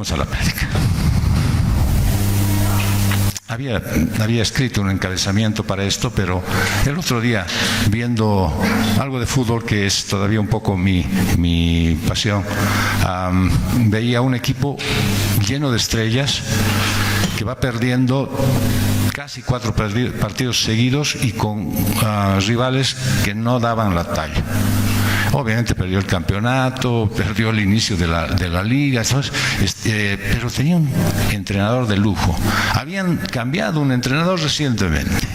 Vamos a la prédica. Había escrito un encabezamiento para esto, pero el otro día, viendo algo de fútbol, que es todavía un poco mi pasión, veía un equipo lleno de estrellas que va perdiendo casi 4 partidos seguidos y con rivales que no daban la talla. Obviamente perdió el campeonato, perdió el inicio de la liga, pero tenía un entrenador de lujo. Habían cambiado un entrenador recientemente.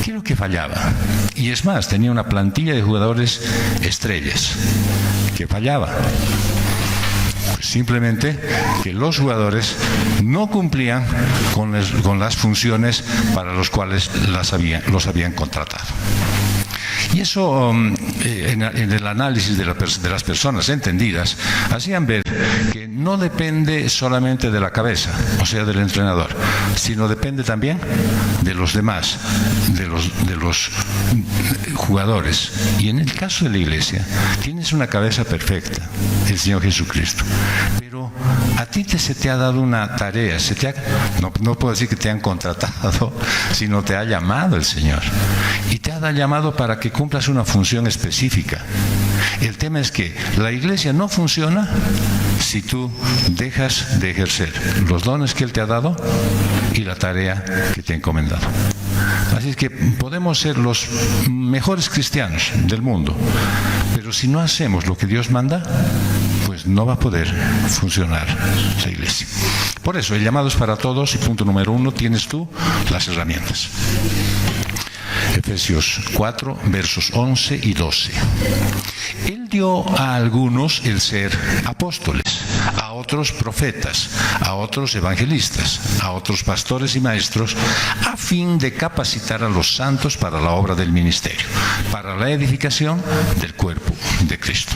¿Qué es lo que fallaba? Y es más, tenía una plantilla de jugadores estrellas que fallaba. Simplemente que los jugadores no cumplían con las funciones para las cuales los habían contratado. Y eso, en el análisis de las personas entendidas, hacían ver que no depende solamente de la cabeza, o sea, del entrenador, sino depende también de los demás, de los jugadores. Y en el caso de la iglesia, tienes una cabeza perfecta, el Señor Jesucristo. Pero a ti se te ha dado una tarea, no puedo decir que te han contratado, sino te ha llamado el Señor. Y te ha llamado para que cumplas una función específica. El tema es que la iglesia no funciona si tú dejas de ejercer los dones que Él te ha dado y la tarea que te ha encomendado. Así es que podemos ser los mejores cristianos del mundo, pero si no hacemos lo que Dios manda, pues no va a poder funcionar la iglesia. Por eso, el llamado es para todos y punto número 1, tienes tú las herramientas. Efesios 4, versos 11 y 12. Él dio a algunos el ser apóstoles, a otros profetas, a otros evangelistas, a otros pastores y maestros, a fin de capacitar a los santos para la obra del ministerio, para la edificación del cuerpo de Cristo.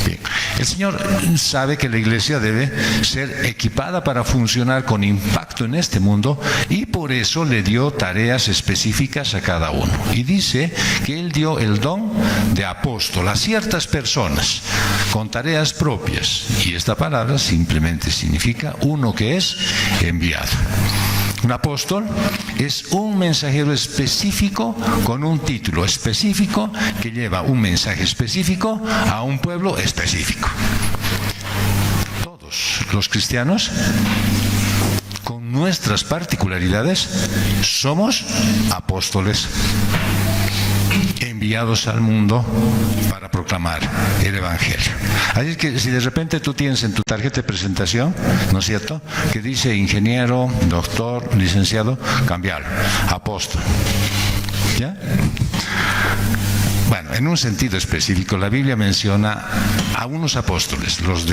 Bien. El Señor sabe que la iglesia debe ser equipada para funcionar con impacto en este mundo y por eso le dio tareas específicas a cada uno. Y dice que Él dio el don de apóstol a ciertas personas con tareas propias. Y esta palabra simplemente significa uno que es enviado. Un apóstol es un mensajero específico con un título específico que lleva un mensaje específico a un pueblo específico. Todos los cristianos, con nuestras particularidades, somos apóstoles enviados al mundo para proclamar el Evangelio. Así que si de repente tú tienes en tu tarjeta de presentación, ¿no es cierto?, que dice ingeniero, doctor, licenciado, cambiarlo, apóstol. ¿Ya? Bueno, en un sentido específico, la Biblia menciona a unos apóstoles, los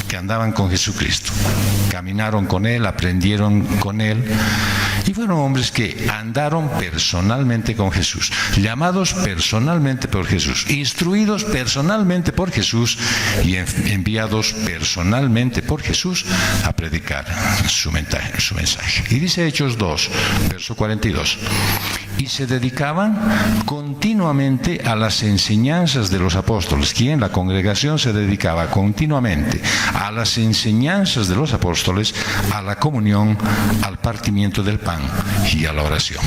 que andaban con Jesucristo, caminaron con Él, aprendieron con Él, y fueron hombres que andaron personalmente con Jesús, llamados personalmente por Jesús, instruidos personalmente por Jesús y enviados personalmente por Jesús a predicar su mensaje. Y dice Hechos 2, verso 42, y se dedicaban continuamente a las enseñanzas de los apóstoles. ¿Quién? La congregación se dedicaba continuamente a las enseñanzas de los apóstoles, a la comunión, al partimiento del pan y a la oración.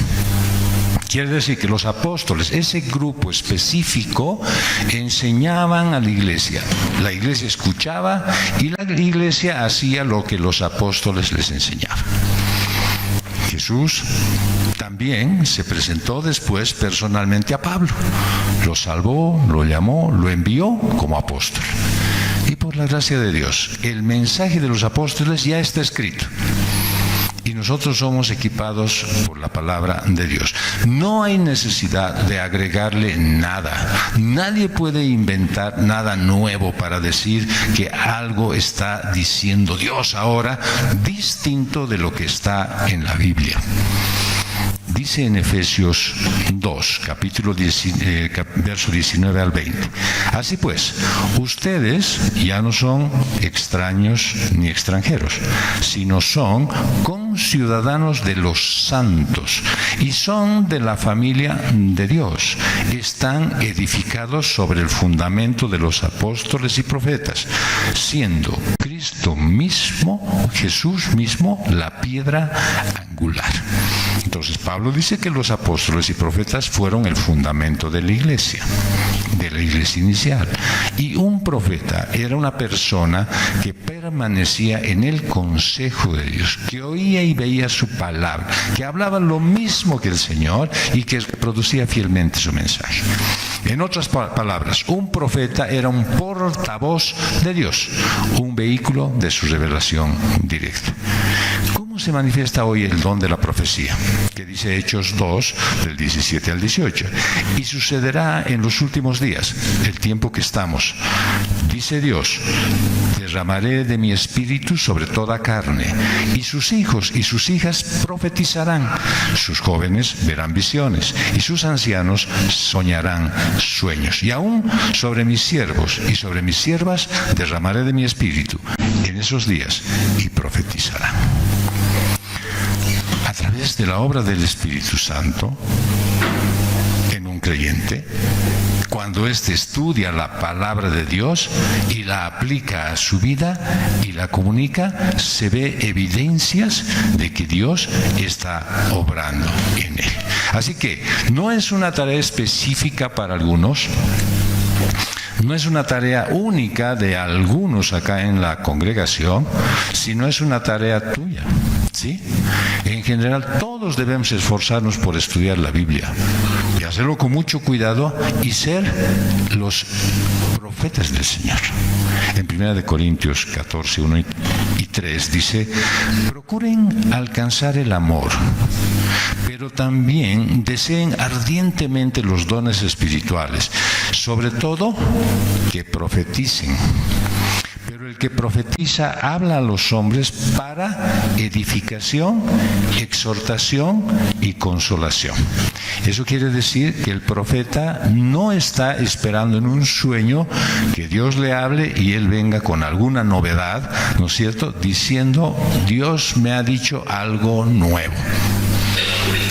Quiere decir que los apóstoles, ese grupo específico, enseñaban a la iglesia. La iglesia escuchaba y la iglesia hacía lo que los apóstoles les enseñaban. Jesús también se presentó después personalmente a Pablo. Lo salvó, lo llamó, lo envió como apóstol. Y por la gracia de Dios, el mensaje de los apóstoles ya está escrito. Y nosotros somos equipados por la palabra de Dios. No hay necesidad de agregarle nada. Nadie puede inventar nada nuevo para decir que algo está diciendo Dios ahora distinto de lo que está en la Biblia. Dice en Efesios 2, verso 19 al 20. Así pues, ustedes ya no son extraños ni extranjeros, sino son conciudadanos de los santos y son de la familia de Dios. Están edificados sobre el fundamento de los apóstoles y profetas, siendo Cristo Cristo mismo, Jesús mismo, la piedra angular. Entonces Pablo dice que los apóstoles y profetas fueron el fundamento de la iglesia inicial. Y un profeta era una persona que permanecía en el consejo de Dios, que oía y veía su palabra, que hablaba lo mismo que el Señor y que producía fielmente su mensaje. En otras palabras, un profeta era un portavoz de Dios, un vehículo de su revelación directa. ¿Cómo se manifiesta hoy el don de la profecía? Que dice Hechos 2, del 17 al 18. Y sucederá en los últimos días, el tiempo que estamos. Dice Dios: derramaré de mi espíritu sobre toda carne, y sus hijos y sus hijas profetizarán, sus jóvenes verán visiones, y sus ancianos soñarán sueños. Y aún sobre mis siervos y sobre mis siervas derramaré de mi espíritu en esos días, y profetizarán. A través de la obra del Espíritu Santo en un creyente, cuando éste estudia la palabra de Dios y la aplica a su vida y la comunica, se ve evidencias de que Dios está obrando en él. Así que no es una tarea específica para algunos, no es una tarea única de algunos acá en la congregación, sino es una tarea tuya. ¿Sí? En general, todos debemos esforzarnos por estudiar la Biblia y hacerlo con mucho cuidado y ser los profetas del Señor. En 1 Corintios 14, 1 y 3 dice: procuren alcanzar el amor, pero también deseen ardientemente los dones espirituales, sobre todo que profeticen. Pero el que profetiza habla a los hombres para edificación, exhortación y consolación. Eso quiere decir que el profeta no está esperando en un sueño que Dios le hable y él venga con alguna novedad, ¿no es cierto?, diciendo: Dios me ha dicho algo nuevo.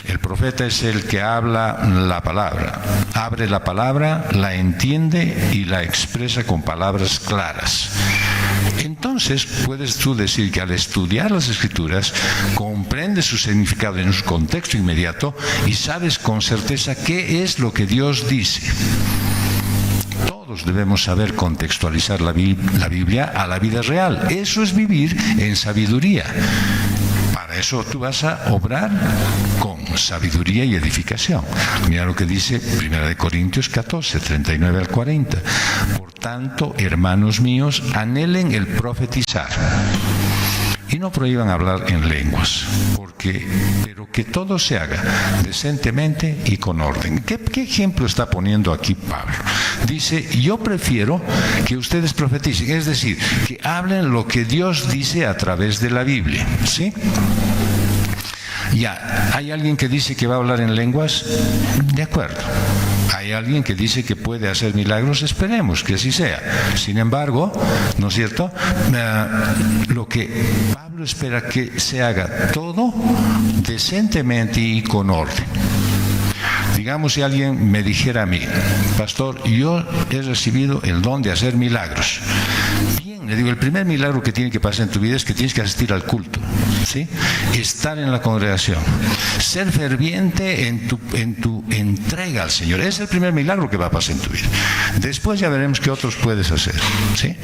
El profeta es el que habla la palabra, abre la palabra, la entiende y la expresa con palabras claras. Entonces puedes tú decir que al estudiar las Escrituras comprendes su significado en su contexto inmediato y sabes con certeza qué es lo que Dios dice. Todos debemos saber contextualizar la Biblia a la vida real. Eso es vivir en sabiduría. Para eso tú vas a obrar con sabiduría y edificación. Mira lo que dice 1 Corintios 14, 39 al 40. Por tanto, hermanos míos, anhelen el profetizar y no prohíban hablar en lenguas, pero que todo se haga decentemente y con orden. ¿Qué ejemplo está poniendo aquí Pablo? Dice: yo prefiero que ustedes profeticen, es decir, que hablen lo que Dios dice a través de la Biblia, ¿sí? Ya, ¿hay alguien que dice que va a hablar en lenguas? De acuerdo. ¿Hay alguien que dice que puede hacer milagros? Esperemos que así sea. Sin embargo, ¿no es cierto?, lo que Pablo espera que se haga todo decentemente y con orden. Digamos, si alguien me dijera a mí: pastor, yo he recibido el don de hacer milagros. Bien, le digo, el primer milagro que tiene que pasar en tu vida es que tienes que asistir al culto, ¿sí? Estar en la congregación, ser ferviente en tu entrega al Señor. Es el primer milagro que va a pasar en tu vida. Después ya veremos qué otros puedes hacer, ¿sí?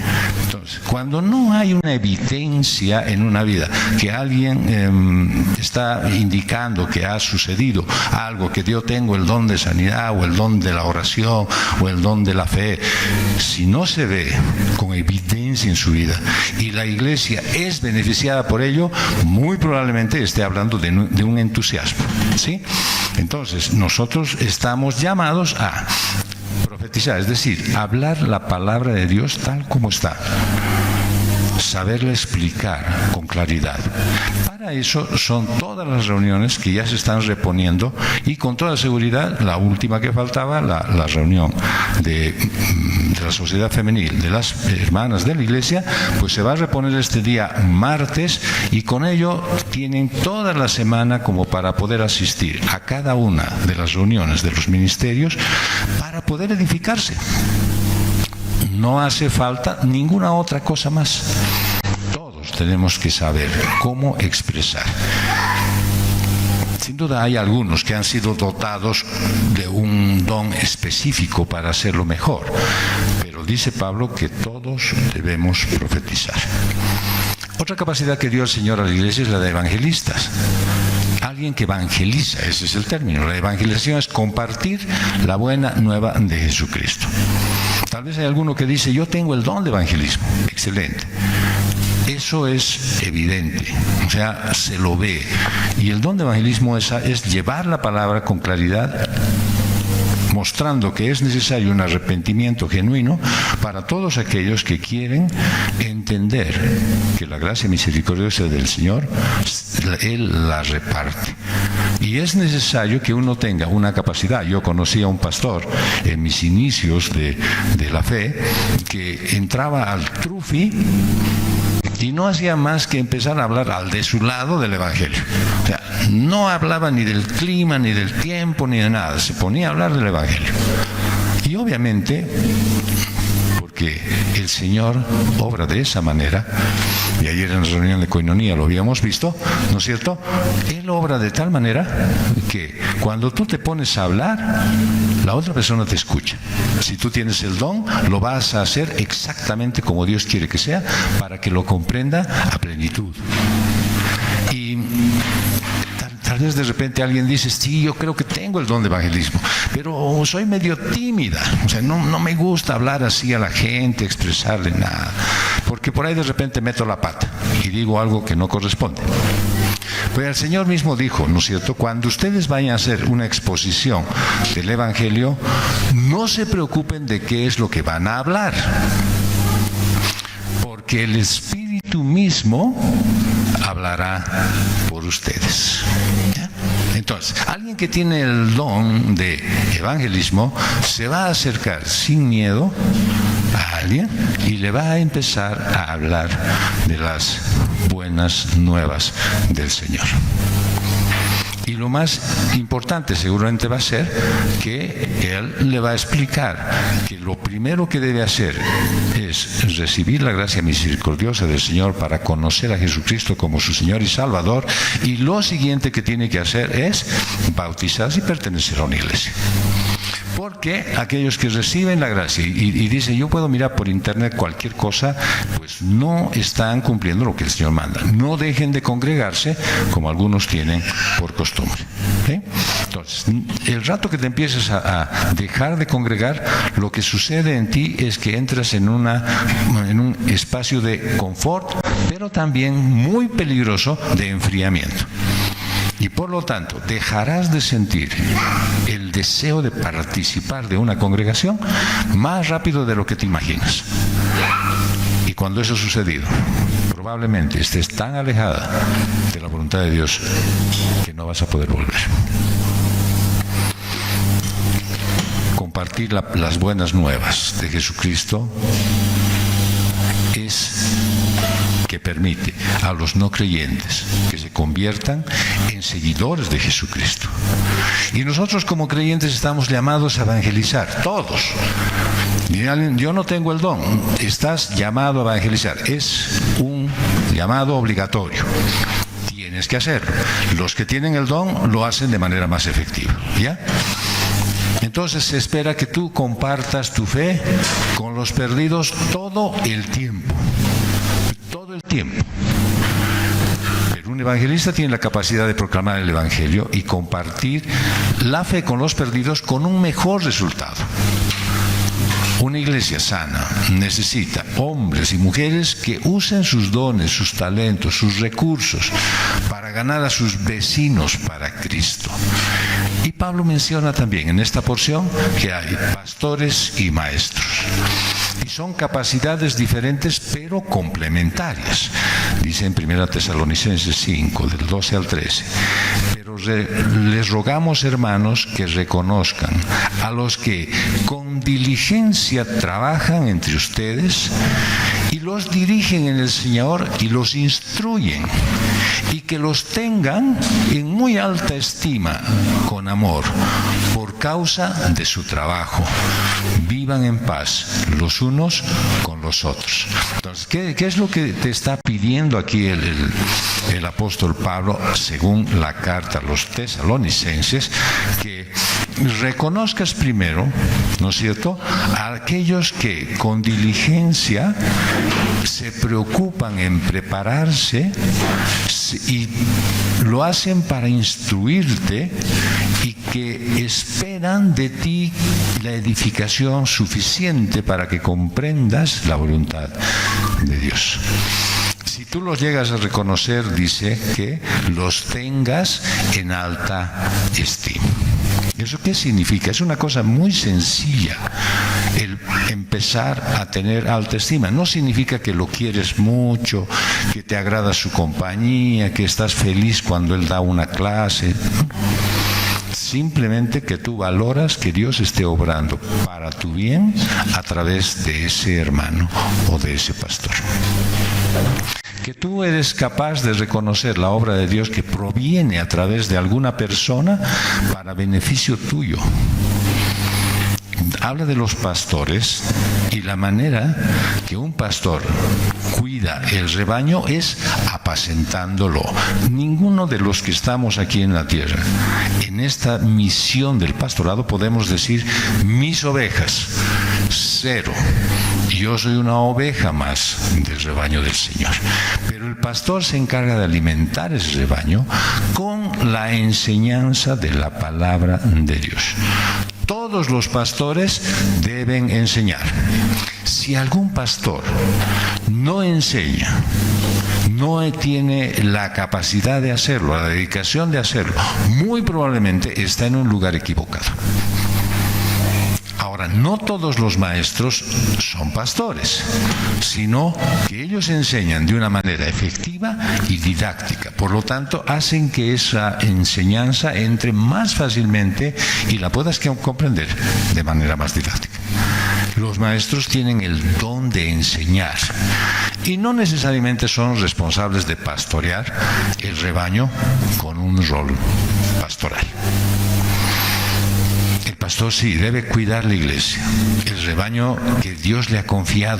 Entonces, cuando no hay una evidencia en una vida que alguien está indicando que ha sucedido algo, que yo tengo el don de sanidad o el don de la oración o el don de la fe, si no se ve con evidencia en su vida y la iglesia es beneficiada por ello, muy probablemente esté hablando de un entusiasmo, ¿sí? Entonces, nosotros estamos llamados a profetizar, es decir, hablar la palabra de Dios tal como está, saberla explicar con claridad. Para eso son todas las reuniones que ya se están reponiendo, y con toda seguridad la última que faltaba, la reunión de la sociedad femenil, de las hermanas de la iglesia, pues se va a reponer este día martes, y con ello tienen toda la semana como para poder asistir a cada una de las reuniones de los ministerios para poder edificarse. No hace falta ninguna otra cosa más. tenemos que saber cómo expresar. Sin duda hay algunos que han sido dotados de un don específico para hacerlo mejor, pero dice Pablo que todos debemos profetizar. Otra capacidad que dio el Señor a la iglesia es la de evangelistas. Alguien que evangeliza, ese es el término. La evangelización es compartir la buena nueva de Jesucristo. Tal vez hay alguno que dice, yo tengo el don de evangelismo. Excelente. Eso es evidente, o sea, se lo ve. Y el don de evangelismo es llevar la palabra con claridad, mostrando que es necesario un arrepentimiento genuino para todos aquellos que quieren entender que la gracia misericordiosa del Señor, Él la reparte. Y es necesario que uno tenga una capacidad. Yo conocí a un pastor en mis inicios de la fe que entraba al trufi y no hacía más que empezar a hablar al de su lado del Evangelio. O sea, no hablaba ni del clima, ni del tiempo, ni de nada. Se ponía a hablar del Evangelio. Y obviamente, porque el Señor obra de esa manera, y ayer en la reunión de Koinonía lo habíamos visto, ¿no es cierto? Él obra de tal manera que cuando tú te pones a hablar, la otra persona te escucha. Si tú tienes el don, lo vas a hacer exactamente como Dios quiere que sea, para que lo comprenda a plenitud. Y tal vez de repente alguien dice, sí, yo creo que tengo el don de evangelismo, pero soy medio tímida, o sea, no me gusta hablar así a la gente, expresarle nada, porque por ahí de repente meto la pata y digo algo que no corresponde. Pues el Señor mismo dijo, ¿no es cierto?, cuando ustedes vayan a hacer una exposición del Evangelio, no se preocupen de qué es lo que van a hablar, porque el Espíritu mismo hablará por ustedes. ¿Ya? Entonces, alguien que tiene el don de evangelismo se va a acercar sin miedo a alguien y le va a empezar a hablar de las buenas nuevas del Señor. Y lo más importante seguramente va a ser que Él le va a explicar que lo primero que debe hacer es recibir la gracia misericordiosa del Señor para conocer a Jesucristo como su Señor y Salvador, y lo siguiente que tiene que hacer es bautizarse y pertenecer a una iglesia. Porque aquellos que reciben la gracia y dicen, yo puedo mirar por internet cualquier cosa, pues no están cumpliendo lo que el Señor manda. No dejen de congregarse como algunos tienen por costumbre. ¿Sí? Entonces, el rato que te empieces a dejar de congregar, lo que sucede en ti es que entras en un espacio de confort, pero también muy peligroso de enfriamiento. Y por lo tanto, dejarás de sentir el deseo de participar de una congregación más rápido de lo que te imaginas. Y cuando eso ha sucedido, probablemente estés tan alejada de la voluntad de Dios que no vas a poder volver. Compartir las buenas nuevas de Jesucristo es que permite a los no creyentes que se conviertan en seguidores de Jesucristo. Y nosotros como creyentes estamos llamados a evangelizar, todos. Yo no tengo el don, estás llamado a evangelizar, es un llamado obligatorio. Tienes que hacerlo. Los que tienen el don lo hacen de manera más efectiva, ¿ya? Entonces se espera que tú compartas tu fe con los perdidos todo el tiempo. Todo el tiempo. Pero un evangelista tiene la capacidad de proclamar el evangelio y compartir la fe con los perdidos con un mejor resultado. Una iglesia sana necesita hombres y mujeres que usen sus dones, sus talentos, sus recursos para ganar a sus vecinos para Cristo. Y Pablo menciona también en esta porción que hay pastores y maestros. Y son capacidades diferentes pero complementarias. Dice en 1 Tesalonicenses 5, del 12 al 13. Pero les rogamos, hermanos, que reconozcan a los que con diligencia trabajan entre ustedes y los dirigen en el Señor y los instruyen, y que los tengan en muy alta estima, con amor, por causa de su trabajo. Vivan en paz los unos con los otros. Entonces, ¿qué es lo que te está pidiendo aquí el apóstol Pablo, según la carta a los tesalonicenses? Que reconozcas primero, ¿no es cierto?, a aquellos que con diligencia se preocupan en prepararse y lo hacen para instruirte, y que esperan de ti la edificación suficiente para que comprendas la voluntad de Dios. Si tú los llegas a reconocer, dice que los tengas en alta estima. ¿Eso qué significa? Es una cosa muy sencilla el empezar a tener alta estima. No significa que lo quieres mucho, que te agrada su compañía, que estás feliz cuando él da una clase. Simplemente que tú valoras que Dios esté obrando para tu bien a través de ese hermano o de ese pastor. Que tú eres capaz de reconocer la obra de Dios que proviene a través de alguna persona para beneficio tuyo. Habla de los pastores, y la manera que un pastor cuida el rebaño es apacentándolo. Ninguno de los que estamos aquí en la tierra, en esta misión del pastorado, podemos decir mis ovejas. Cero. Yo soy una oveja más del rebaño del Señor. Pero el pastor se encarga de alimentar ese rebaño con la enseñanza de la palabra de Dios. Todos los pastores deben enseñar. Si algún pastor no enseña, no tiene la capacidad de hacerlo, la dedicación de hacerlo, muy probablemente está en un lugar equivocado. Ahora, no todos los maestros son pastores, sino que ellos enseñan de una manera efectiva y didáctica. Por lo tanto, hacen que esa enseñanza entre más fácilmente y la puedas comprender de manera más didáctica. Los maestros tienen el don de enseñar y no necesariamente son responsables de pastorear el rebaño con un rol pastoral. El pastor sí debe cuidar la iglesia, el rebaño que Dios le ha confiado.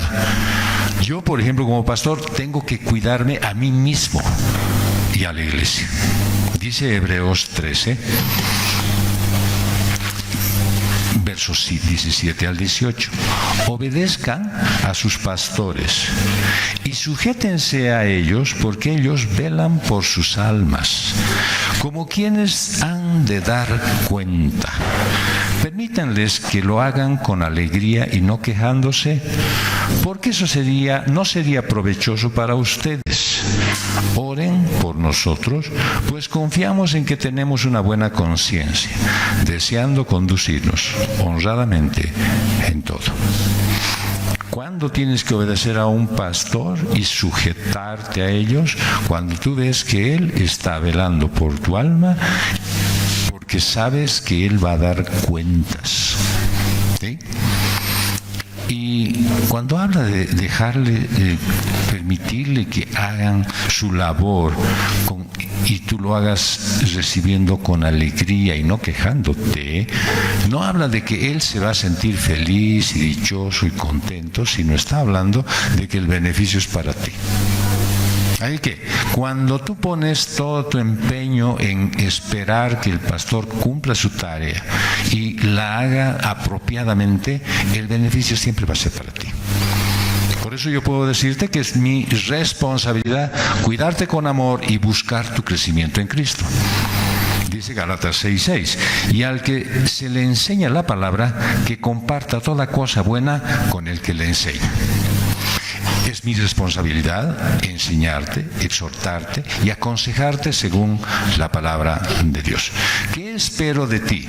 Yo, por ejemplo, como pastor, tengo que cuidarme a mí mismo y a la iglesia. Dice Hebreos 13, versos 17 al 18. Obedezcan a sus pastores y sujétense a ellos, porque ellos velan por sus almas, como quienes han de dar cuenta. Permítanles que lo hagan con alegría y no quejándose, porque eso no sería provechoso para ustedes. Oren por nosotros, pues confiamos en que tenemos una buena conciencia, deseando conducirnos honradamente en todo. ¿Cuándo tienes que obedecer a un pastor y sujetarte a ellos? Cuando tú ves que él está velando por tu alma, porque sabes que él va a dar cuentas. ¿Sí? Y cuando habla de permitirle que hagan su labor y tú lo hagas recibiendo con alegría y no quejándote, no habla de que él se va a sentir feliz y dichoso y contento, sino está hablando de que el beneficio es para ti. Así que cuando tú pones todo tu empeño en esperar que el pastor cumpla su tarea y la haga apropiadamente, el beneficio siempre va a ser para ti. Por eso yo puedo decirte que es mi responsabilidad cuidarte con amor y buscar tu crecimiento en Cristo. Dice Gálatas 6:6, y al que se le enseña la palabra, que comparta toda cosa buena con el que le enseña. Es mi responsabilidad enseñarte, exhortarte y aconsejarte según la palabra de Dios. ¿Qué espero de ti?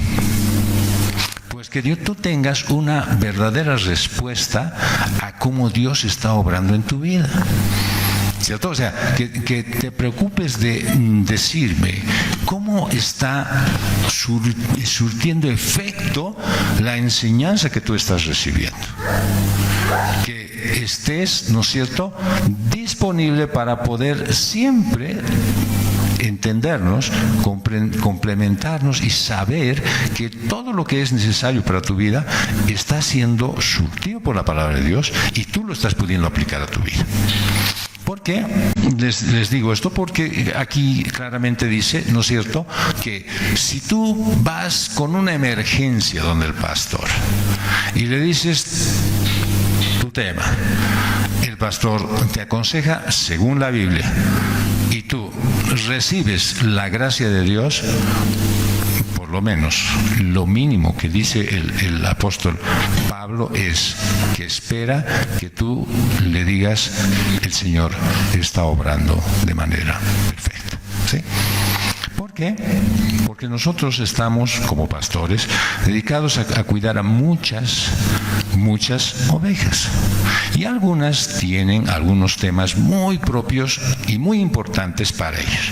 Pues que tú tengas una verdadera respuesta a cómo Dios está obrando en tu vida. ¿Cierto? O sea, que te preocupes de decirme cómo está surtiendo efecto la enseñanza que tú estás recibiendo. Que que estés, ¿no es cierto?, disponible para poder siempre entendernos, complementarnos y saber que todo lo que es necesario para tu vida está siendo surtido por la palabra de Dios y tú lo estás pudiendo aplicar a tu vida. ¿Por qué les digo esto? Porque aquí claramente dice, ¿no es cierto?, que si tú vas con una emergencia donde el pastor y le dices tu tema, el pastor te aconseja según la Biblia y tú recibes la gracia de Dios, por lo menos lo mínimo que dice el apóstol Pablo es que espera que tú le digas: el Señor está obrando de manera perfecta, ¿sí? ¿Por qué? Porque nosotros estamos, como pastores, dedicados a cuidar a muchas ovejas. Y algunas tienen algunos temas muy propios y muy importantes para ellos.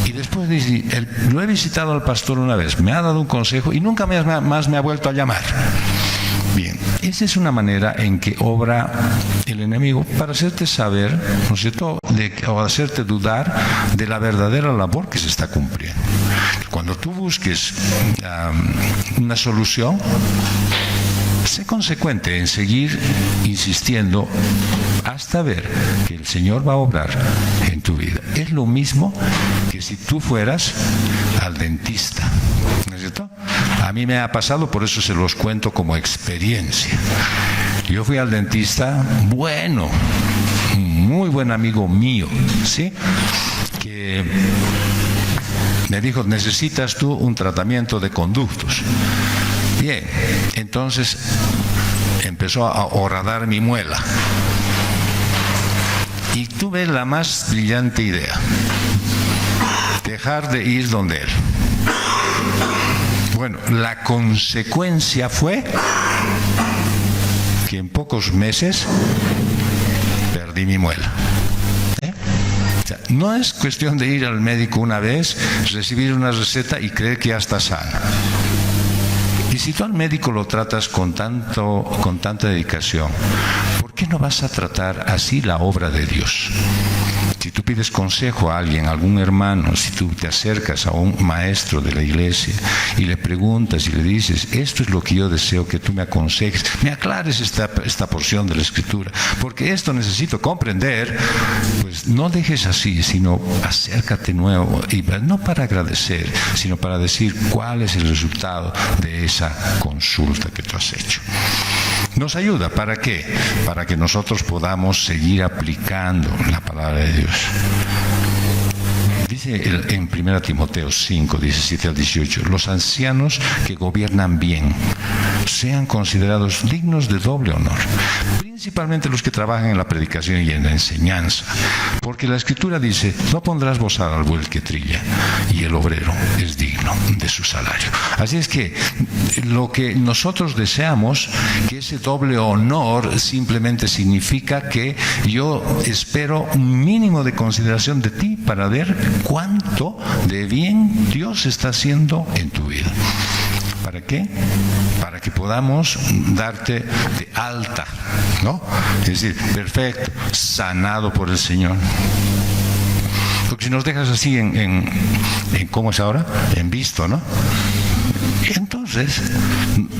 Y después dice: lo he visitado al pastor una vez, me ha dado un consejo y nunca más me ha vuelto a llamar. Bien, esa es una manera en que obra el enemigo para hacerte saber, ¿no es cierto?, o hacerte dudar de la verdadera labor que se está cumpliendo. Cuando tú busques una solución, sé consecuente en seguir insistiendo hasta ver que el Señor va a obrar en tu vida. Es lo mismo que si tú fueras al dentista, ¿no es cierto? A mí me ha pasado, por eso se los cuento como experiencia. Yo fui al dentista, bueno, un muy buen amigo mío, ¿sí?, que me dijo: necesitas tú un tratamiento de conductos. Bien, entonces empezó a horadar mi muela. Y tuve la más brillante idea: dejar de ir donde él. Bueno, la consecuencia fue que en pocos meses perdí mi muela. O sea, no es cuestión de ir al médico una vez, recibir una receta y creer que ya está sano. Y si tú al médico lo tratas con tanta dedicación, ¿por qué no vas a tratar así la obra de Dios? Si tú pides consejo a alguien, a algún hermano, si tú te acercas a un maestro de la iglesia y le preguntas y le dices: esto es lo que yo deseo que tú me aconsejes, me aclares esta porción de la Escritura, porque esto necesito comprender, pues no dejes así, sino acércate nuevo, y no para agradecer, sino para decir cuál es el resultado de esa consulta que tú has hecho. Nos ayuda, ¿para qué? Para que nosotros podamos seguir aplicando la palabra de Dios. Dice en 1 Timoteo 5, 17 al 18: los ancianos que gobiernan bien sean considerados dignos de doble honor, principalmente los que trabajan en la predicación y en la enseñanza, porque la Escritura dice: no pondrás bozal al buey que trilla, y el obrero es digno de su salario. Así es que lo que nosotros deseamos, que ese doble honor simplemente significa que yo espero un mínimo de consideración de ti para ver cuánto de bien Dios está haciendo en tu vida. ¿Para qué? Para que podamos darte de alta, ¿no? Es decir, perfecto, sanado por el Señor. Porque si nos dejas así en ¿cómo es ahora? En visto, ¿no? Entonces,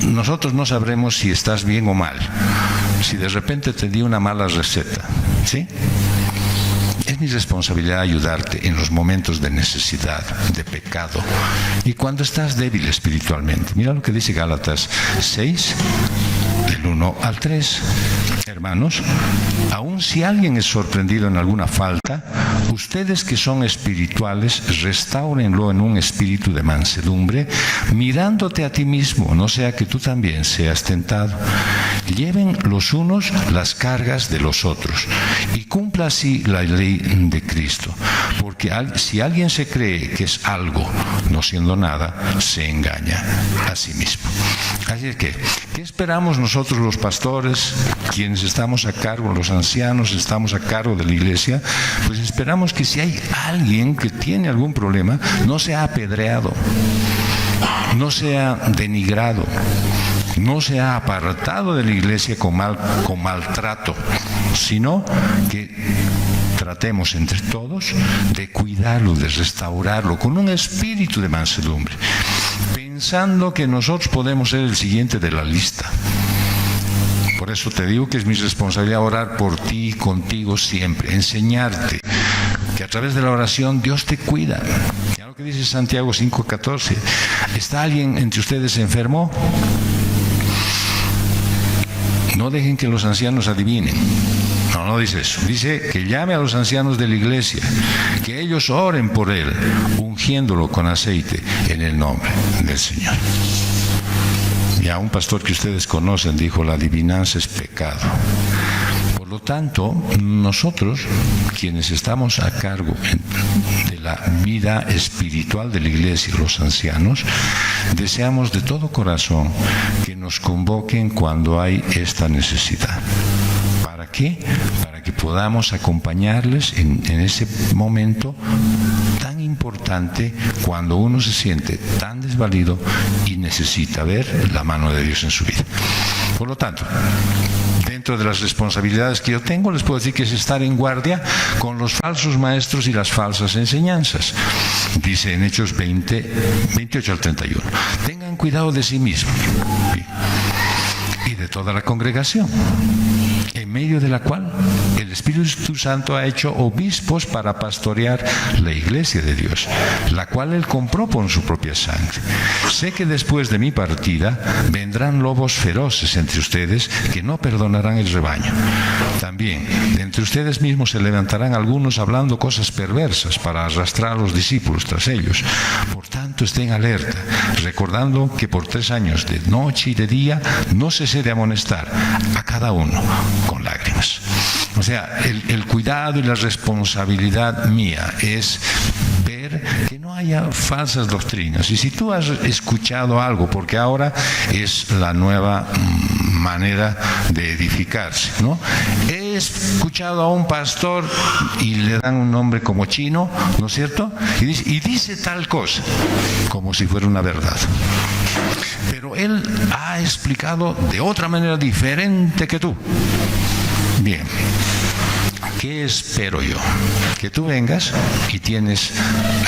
nosotros no sabremos si estás bien o mal. Si de repente te di una mala receta, ¿sí? Es mi responsabilidad ayudarte en los momentos de necesidad, de pecado, y cuando estás débil espiritualmente. Mira lo que dice Gálatas 6, del 1 al 3. Hermanos, aun si alguien es sorprendido en alguna falta, ustedes que son espirituales, restáurenlo en un espíritu de mansedumbre, mirándote a ti mismo, no sea que tú también seas tentado. Lleven los unos las cargas de los otros y cumpla así la ley de Cristo, porque si alguien se cree que es algo, no siendo nada, se engaña a sí mismo. Así es que, ¿qué esperamos nosotros los pastores, quienes estamos a cargo, los ancianos, estamos a cargo de la iglesia? Pues esperamos que si hay alguien que tiene algún problema, no sea apedreado, no sea denigrado, no se ha apartado de la iglesia con maltrato, sino que tratemos entre todos de cuidarlo, de restaurarlo con un espíritu de mansedumbre, pensando que nosotros podemos ser el siguiente de la lista. Por eso te digo que es mi responsabilidad orar por ti, contigo siempre, enseñarte que a través de la oración Dios te cuida. Ya lo que dice Santiago 5:14, ¿está alguien entre ustedes enfermo? No dejen que los ancianos adivinen. No dice eso. Dice que llame a los ancianos de la iglesia, que ellos oren por él, ungiéndolo con aceite en el nombre del Señor. Ya un pastor que ustedes conocen dijo: la adivinanza es pecado. Por lo tanto, nosotros, quienes estamos a cargo de la vida espiritual de la iglesia, los ancianos, deseamos de todo corazón que nos convoquen cuando hay esta necesidad. ¿Para qué? Para que podamos acompañarles en ese momento tan importante, cuando uno se siente tan desvalido y necesita ver la mano de Dios en su vida. Por lo tanto, dentro de las responsabilidades que yo tengo, les puedo decir que es estar en guardia con los falsos maestros y las falsas enseñanzas. Dice en Hechos 28 al 31, tengan cuidado de sí mismos y de toda la congregación, en medio de la cual el Espíritu Santo ha hecho obispos para pastorear la iglesia de Dios, la cual Él compró con su propia sangre. Sé que después de mi partida vendrán lobos feroces entre ustedes que no perdonarán el rebaño. También de entre ustedes mismos se levantarán algunos hablando cosas perversas para arrastrar a los discípulos tras ellos. Por tanto, estén alerta, recordando que por 3 años, de noche y de día, no cesé de amonestar a cada uno con lágrimas. O sea, el cuidado y la responsabilidad mía es ver que no haya falsas doctrinas. Y si tú has escuchado algo, porque ahora es la nueva manera de edificarse, ¿no? He escuchado a un pastor y le dan un nombre como chino, ¿no es cierto? Y dice tal cosa, como si fuera una verdad. Pero él ha explicado de otra manera diferente que tú. Bien, ¿qué espero yo? Que tú vengas y tienes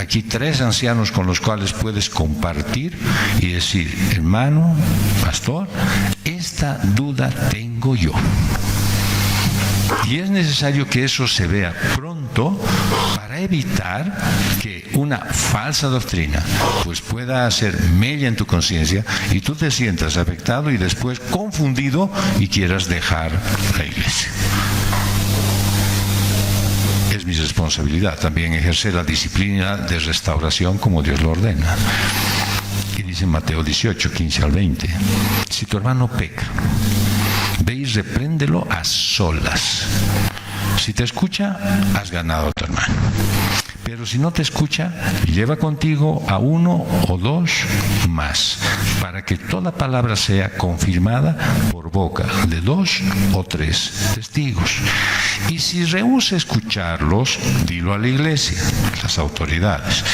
aquí 3 ancianos con los cuales puedes compartir y decir: hermano, pastor, esta duda tengo yo. Y es necesario que eso se vea pronto para evitar que una falsa doctrina pues pueda hacer mella en tu conciencia y tú te sientas afectado y después confundido y quieras dejar la iglesia. Es mi responsabilidad también ejercer la disciplina de restauración como Dios lo ordena. Y dice en Mateo 18, 15 al 20, si tu hermano peca, ve y repréndelo a solas. Si te escucha, has ganado a tu hermano. Pero si no te escucha, lleva contigo a 1 o 2 más, para que toda palabra sea confirmada por boca de 2 o 3 testigos. Y si rehúsa escucharlos, dilo a la iglesia, las autoridades.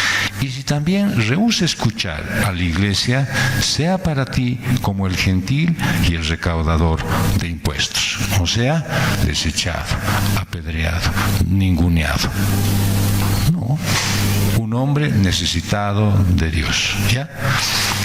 Y si también rehúsa escuchar a la iglesia, sea para ti como el gentil y el recaudador de impuestos. O sea, desechado, apedreado, ninguneado. No, un hombre necesitado de Dios. ¿Ya?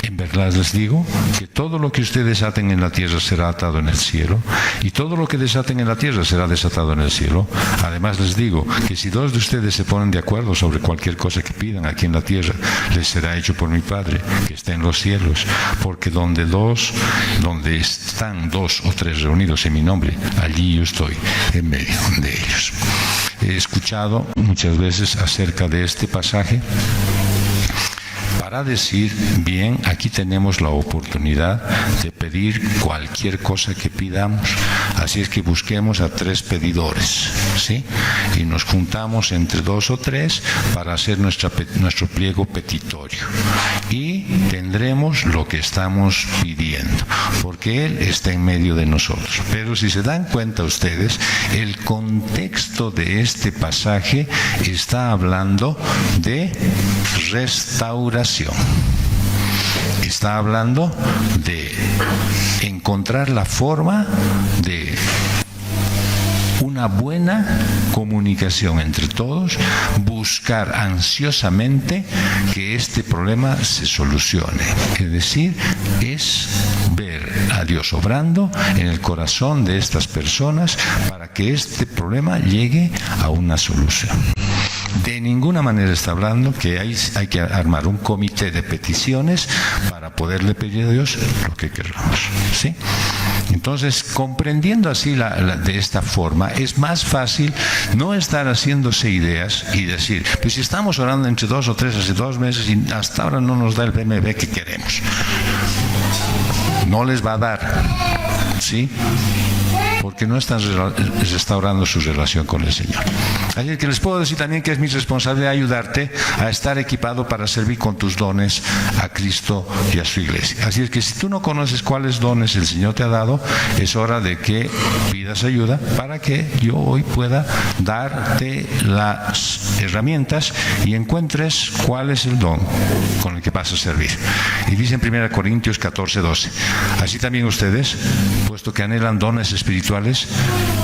En verdad les digo que todo lo que ustedes aten en la tierra será atado en el cielo, y todo lo que desaten en la tierra será desatado en el cielo. Además les digo que si 2 de ustedes se ponen de acuerdo sobre cualquier cosa que pidan aquí en la tierra, les será hecho por mi Padre que está en los cielos. Porque donde están 2 o 3 reunidos en mi nombre, allí yo estoy en medio de ellos. He escuchado muchas veces acerca de este pasaje para decir, bien, aquí tenemos la oportunidad de pedir cualquier cosa que pidamos, así es que busquemos a 3 pedidores, ¿sí? Y nos juntamos entre 2 o 3 para hacer nuestro pliego petitorio. Y tendremos lo que estamos pidiendo, porque Él está en medio de nosotros. Pero si se dan cuenta ustedes, el contexto de este pasaje está hablando de restauración. está hablando de encontrar la forma de una buena comunicación entre todos, buscar ansiosamente que este problema se solucione. Es decir, es ver a Dios obrando en el corazón de estas personas para que este problema llegue a una solución. De ninguna manera está hablando que hay que armar un comité de peticiones para poderle pedir a Dios lo que queramos, ¿sí? Entonces, comprendiendo así de esta forma, es más fácil no estar haciéndose ideas y decir, pues si estamos orando entre 2 o 3 hace 2 meses y hasta ahora no nos da el BMB que queremos. No les va a dar, ¿sí? Porque no están restaurando su relación con el Señor. Así que les puedo decir también que es mi responsabilidad ayudarte a estar equipado para servir con tus dones a Cristo y a su iglesia. Así es que si tú no conoces cuáles dones el Señor te ha dado, es hora de que pidas ayuda para que yo hoy pueda darte las herramientas y encuentres cuál es el don con el que vas a servir. Y dice en 1 Corintios 14:12, así también ustedes, puesto que anhelan dones espirituales,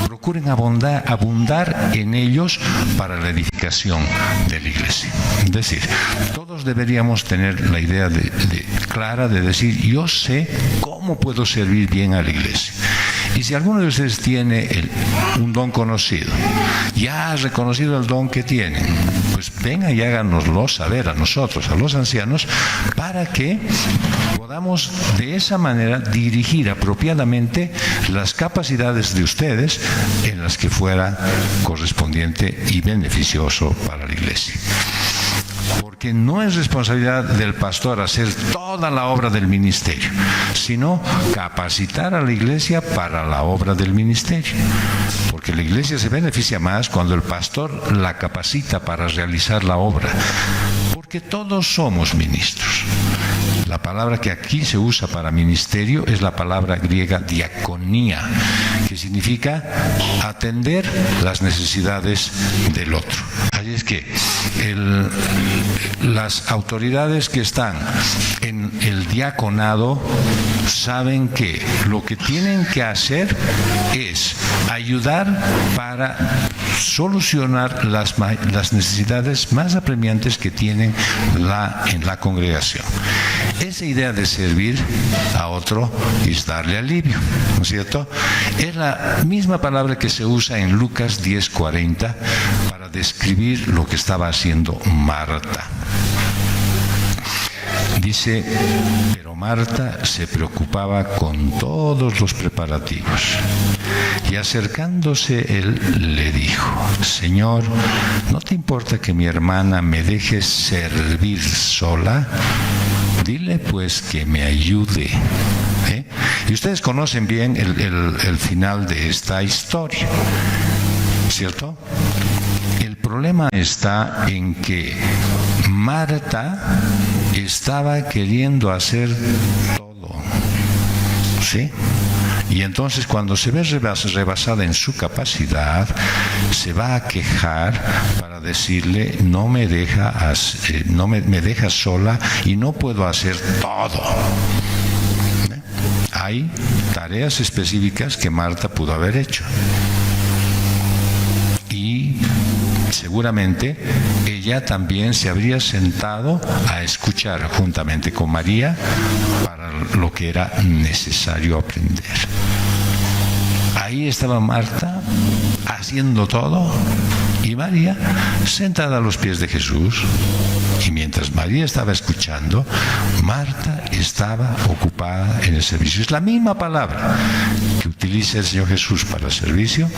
procuren abundar en ellos para la edificación de la iglesia. Es decir, todos deberíamos tener la idea clara de decir, yo sé cómo puedo servir bien a la iglesia. Y si alguno de ustedes tiene un don conocido, ya ha reconocido el don que tiene, pues venga y háganoslo saber a nosotros, a los ancianos, para que podamos de esa manera dirigir apropiadamente las capacidades de ustedes en las que fuera correspondiente y beneficioso para la iglesia. Porque no es responsabilidad del pastor hacer toda la obra del ministerio, sino capacitar a la iglesia para la obra del ministerio. Porque la iglesia se beneficia más cuando el pastor la capacita para realizar la obra. Porque todos somos ministros. La palabra que aquí se usa para ministerio es la palabra griega diaconía, que significa atender las necesidades del otro. Así es que las autoridades que están en el diaconado saben que lo que tienen que hacer es ayudar para solucionar las necesidades más apremiantes que tienen en la congregación. Esa idea de servir a otro es darle alivio, ¿no es cierto? Es la misma palabra que se usa en Lucas 10:40 para describir lo que estaba haciendo Marta. Dice, pero Marta se preocupaba con todos los preparativos. Y acercándose él le dijo, Señor, ¿no te importa que mi hermana me deje servir sola? Dile pues que me ayude. Y ustedes conocen bien el final de esta historia, ¿cierto? El problema está en que Marta estaba queriendo hacer todo, ¿sí? Y entonces cuando se ve rebasada en su capacidad, se va a quejar para decirle, no me deja sola y no puedo hacer todo. Hay tareas específicas que Marta pudo haber hecho. Y seguramente ella también se habría sentado a escuchar juntamente con María para lo que era necesario aprender. Ahí estaba Marta haciendo todo y María sentada a los pies de Jesús. Y mientras María estaba escuchando, Marta estaba ocupada en el servicio. Es la misma palabra que utiliza el Señor Jesús para el servicio,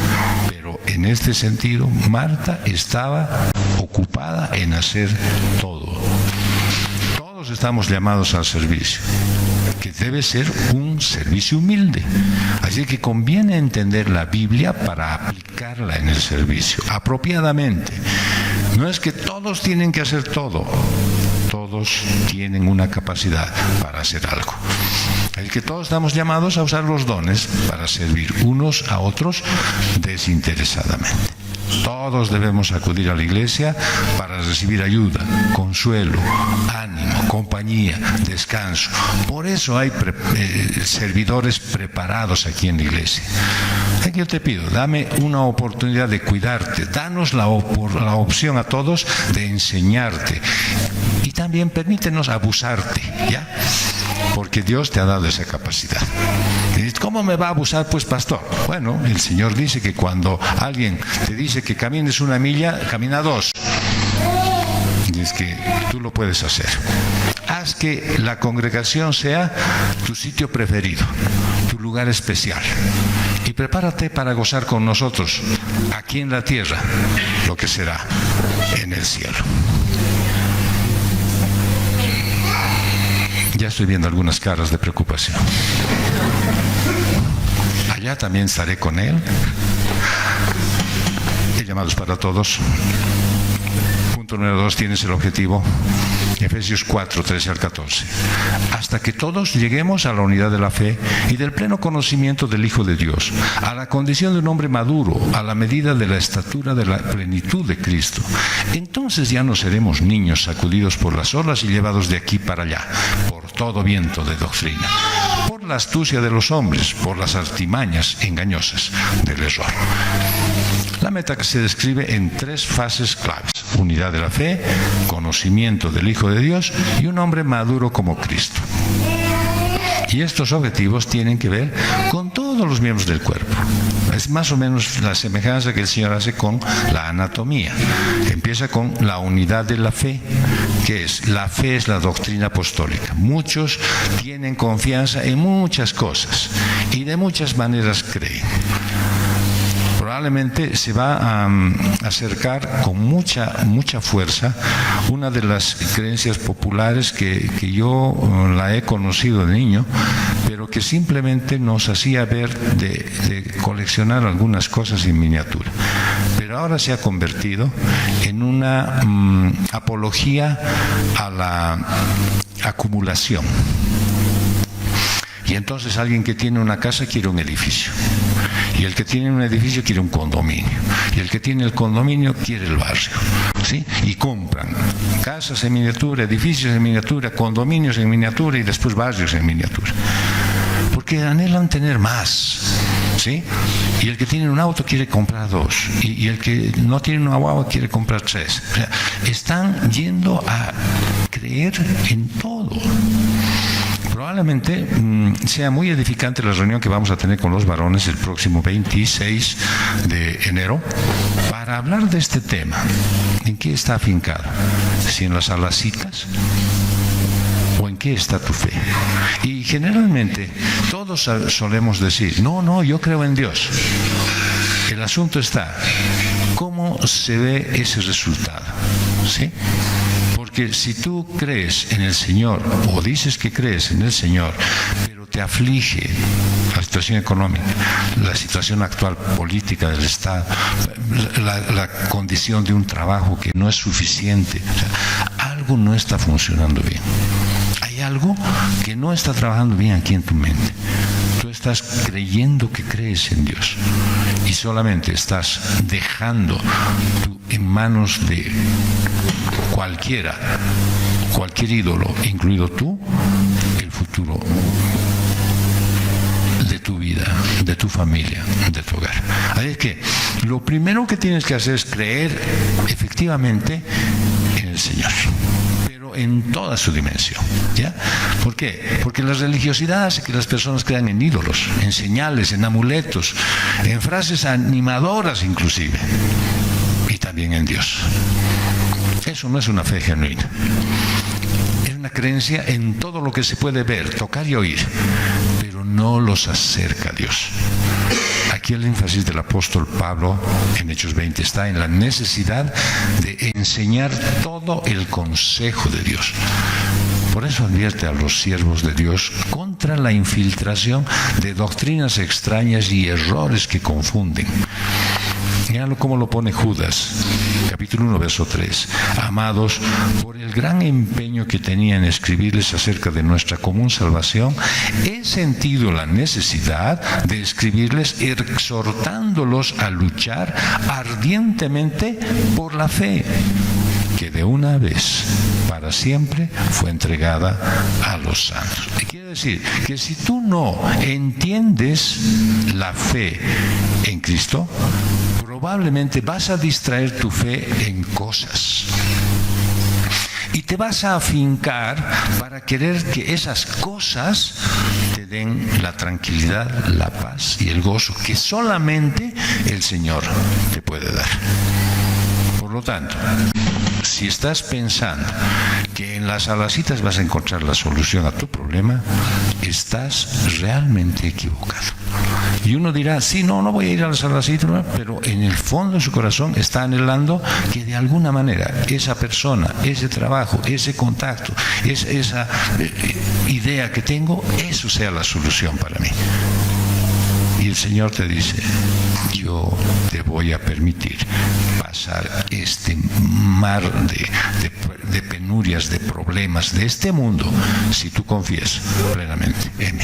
pero en este sentido, Marta estaba ocupada en hacer todo. Todos estamos llamados al servicio, que debe ser un servicio humilde. Así que conviene entender la Biblia para aplicarla en el servicio, apropiadamente. No es que todos tienen que hacer todo. Todos tienen una capacidad para hacer algo. Es que todos estamos llamados a usar los dones para servir unos a otros desinteresadamente. Todos debemos acudir a la iglesia para recibir ayuda, consuelo, ánimo, compañía, descanso. Por eso hay servidores preparados aquí en la iglesia. Yo te pido, dame una oportunidad de cuidarte, danos la opción a todos de enseñarte y también permítenos abusarte, ¿ya? Porque Dios te ha dado esa capacidad. ¿Cómo me va a abusar, pues, pastor? Bueno, el Señor dice que cuando alguien te dice que camines 1 milla, camina 2. Y es que tú lo puedes hacer. Haz que la congregación sea tu sitio preferido, tu lugar especial. Y prepárate para gozar con nosotros, aquí en la tierra, lo que será en el cielo. Ya estoy viendo algunas caras de preocupación. Allá también estaré con Él. El llamado es para todos. Punto número 2, tienes el objetivo. Efesios 4, 13 al 14. Hasta que todos lleguemos a la unidad de la fe y del pleno conocimiento del Hijo de Dios, a la condición de un hombre maduro, a la medida de la estatura de la plenitud de Cristo. Entonces ya no seremos niños sacudidos por las olas y llevados de aquí para allá, por todo viento de doctrina, por la astucia de los hombres, por las artimañas engañosas del error. La meta que se describe en 3 fases claves: unidad de la fe, conocimiento del Hijo de Dios y un hombre maduro como Cristo. Y estos objetivos tienen que ver con todos los miembros del cuerpo. Es más o menos la semejanza que el Señor hace con la anatomía. Empieza con la unidad de la fe, que es, la fe es la doctrina apostólica. Muchos tienen confianza en muchas cosas y de muchas maneras creen. Probablemente se va a acercar con mucha fuerza una de las creencias populares que yo la he conocido de niño, pero que simplemente nos hacía ver de coleccionar algunas cosas en miniatura. Pero ahora se ha convertido en una apología a la acumulación. Y entonces alguien que tiene una casa quiere un edificio. Y el que tiene un edificio quiere un condominio. Y el que tiene el condominio quiere el barrio. ¿Sí? Y compran casas en miniatura, edificios en miniatura, condominios en miniatura y después barrios en miniatura. Porque anhelan tener más. ¿Sí? Y el que tiene un auto quiere comprar 2. Y el que no tiene una guagua quiere comprar 3. O sea, están yendo a creer en todo. Probablemente sea muy edificante la reunión que vamos a tener con los varones el próximo 26 de enero para hablar de este tema. ¿En qué está afincado? ¿Si en las alacitas? ¿O en qué está tu fe? Y generalmente todos solemos decir, no, yo creo en Dios. El asunto está, ¿cómo se ve ese resultado? ¿Sí? Porque si tú crees en el Señor o dices que crees en el Señor, pero te aflige la situación económica, la situación actual política del Estado, la condición de un trabajo que no es suficiente, o sea, algo no está funcionando bien. Hay algo que no está trabajando bien aquí en tu mente. Tú estás creyendo que crees en Dios y solamente estás dejando en manos de cualquier ídolo, incluido tú, el futuro de tu vida, de tu familia, de tu hogar. Así es que lo primero que tienes que hacer es creer efectivamente en el Señor, pero en toda su dimensión. ¿Ya? ¿Por qué? Porque la religiosidad hace que las personas crean en ídolos, en señales, en amuletos, en frases animadoras inclusive, y también en Dios. Eso no es una fe genuina. Es una creencia en todo lo que se puede ver, tocar y oír, pero no los acerca a Dios. Aquí el énfasis del apóstol Pablo en Hechos 20 está en la necesidad de enseñar todo el consejo de Dios. Por eso advierte a los siervos de Dios contra la infiltración de doctrinas extrañas y errores que confunden. Míralo cómo lo pone Judas, capítulo 1, verso 3. Amados, por el gran empeño que tenía en escribirles acerca de nuestra común salvación, he sentido la necesidad de escribirles exhortándolos a luchar ardientemente por la fe, que de una vez para siempre fue entregada a los santos. Quiere decir que si tú no entiendes la fe en Cristo, probablemente vas a distraer tu fe en cosas. Y te vas a afincar para querer que esas cosas te den la tranquilidad, la paz y el gozo que solamente el Señor te puede dar. Por lo tanto, si estás pensando que en las alacitas vas a encontrar la solución a tu problema, estás realmente equivocado. Y uno dirá, sí, no voy a ir a las alacitas, ¿no? Pero en el fondo de su corazón está anhelando que de alguna manera esa persona, ese trabajo, ese contacto, esa idea que tengo, eso sea la solución para mí. Y el Señor te dice, yo te voy a permitir pasar este mar de penurias, de problemas de este mundo, si tú confías plenamente en mí.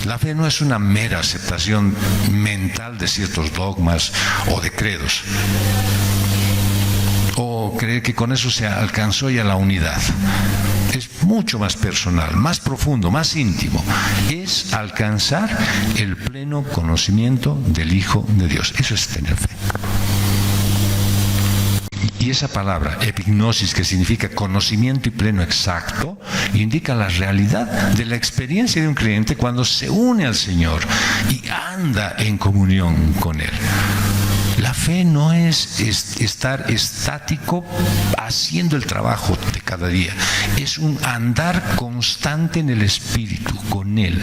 La fe no es una mera aceptación mental de ciertos dogmas o de credos, o creer que con eso se alcanzó ya la unidad. Es mucho más personal, más profundo, más íntimo. Es alcanzar el pleno conocimiento del Hijo de Dios. Eso es tener fe. Y esa palabra, epignosis, que significa conocimiento y pleno exacto, indica la realidad de la experiencia de un creyente cuando se une al Señor y anda en comunión con Él. La fe no es estar estático haciendo el trabajo de cada día. Es un andar constante en el Espíritu, con Él.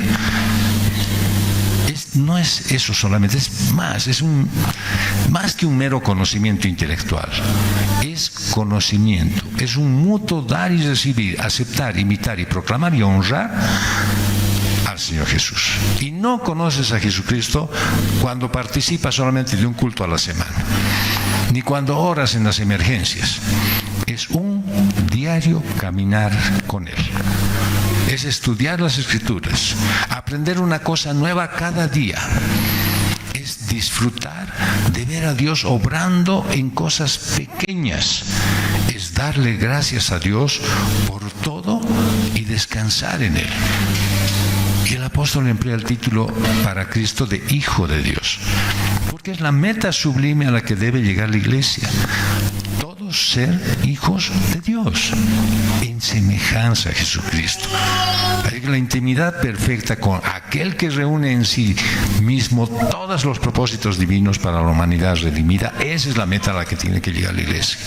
No es eso solamente, es más que un mero conocimiento intelectual. Es conocimiento, es un mutuo dar y recibir, aceptar, imitar y proclamar y honrar al Señor Jesús. Y no conoces a Jesucristo cuando participas solamente de un culto a la semana, ni cuando oras en las emergencias. Es un diario caminar con Él. Es estudiar las Escrituras, aprender una cosa nueva cada día. Es disfrutar de ver a Dios obrando en cosas pequeñas. Es darle gracias a Dios por todo y descansar en Él. Y el apóstol emplea el título para Cristo de Hijo de Dios, porque es la meta sublime a la que debe llegar la iglesia. Ser hijos de Dios en semejanza a Jesucristo. Hay la intimidad perfecta con aquel que reúne en sí mismo todos los propósitos divinos para la humanidad redimida. Esa es la meta a la que tiene que llegar la iglesia.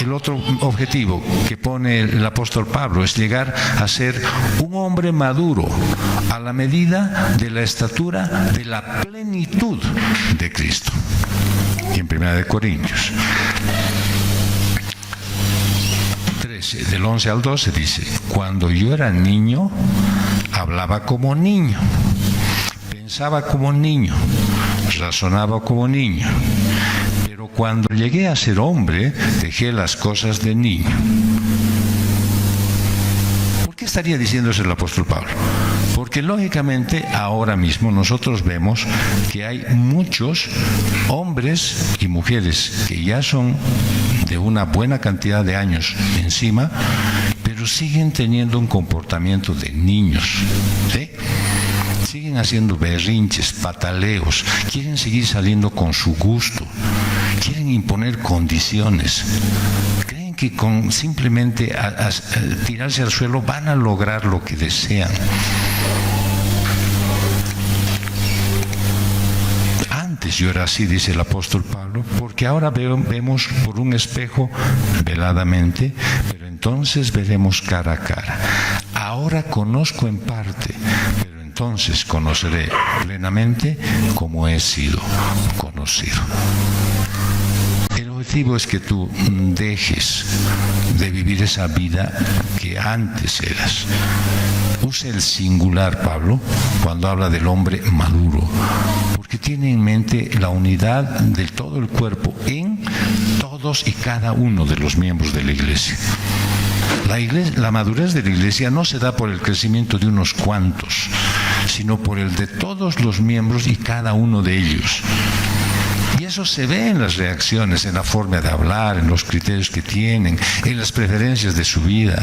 El otro objetivo que pone el apóstol Pablo es llegar a ser un hombre maduro a la medida de la estatura de la plenitud de Cristo. Y en 1 Corintios 13, del 11 al 12 dice: cuando yo era niño, hablaba como niño, pensaba como niño, razonaba como niño, pero cuando llegué a ser hombre, dejé las cosas de niño. ¿Por qué estaría diciendo eso el apóstol Pablo? Porque lógicamente ahora mismo nosotros vemos que hay muchos hombres y mujeres que ya son de una buena cantidad de años encima, pero siguen teniendo un comportamiento de niños, ¿sí? Siguen haciendo berrinches, pataleos, quieren seguir saliendo con su gusto, quieren imponer condiciones. Creen que con simplemente tirarse al suelo van a lograr lo que desean. Antes yo era así, dice el apóstol Pablo, porque ahora vemos por un espejo veladamente, pero entonces veremos cara a cara. Ahora conozco en parte, pero entonces conoceré plenamente como he sido conocido. El objetivo es que tú dejes de vivir esa vida que antes eras. Usa el singular Pablo cuando habla del hombre maduro, porque tiene en mente la unidad de todo el cuerpo en todos y cada uno de los miembros de la iglesia. La madurez de la iglesia no se da por el crecimiento de unos cuantos, sino por el de todos los miembros y cada uno de ellos. Y eso se ve en las reacciones, en la forma de hablar, en los criterios que tienen, en las preferencias de su vida.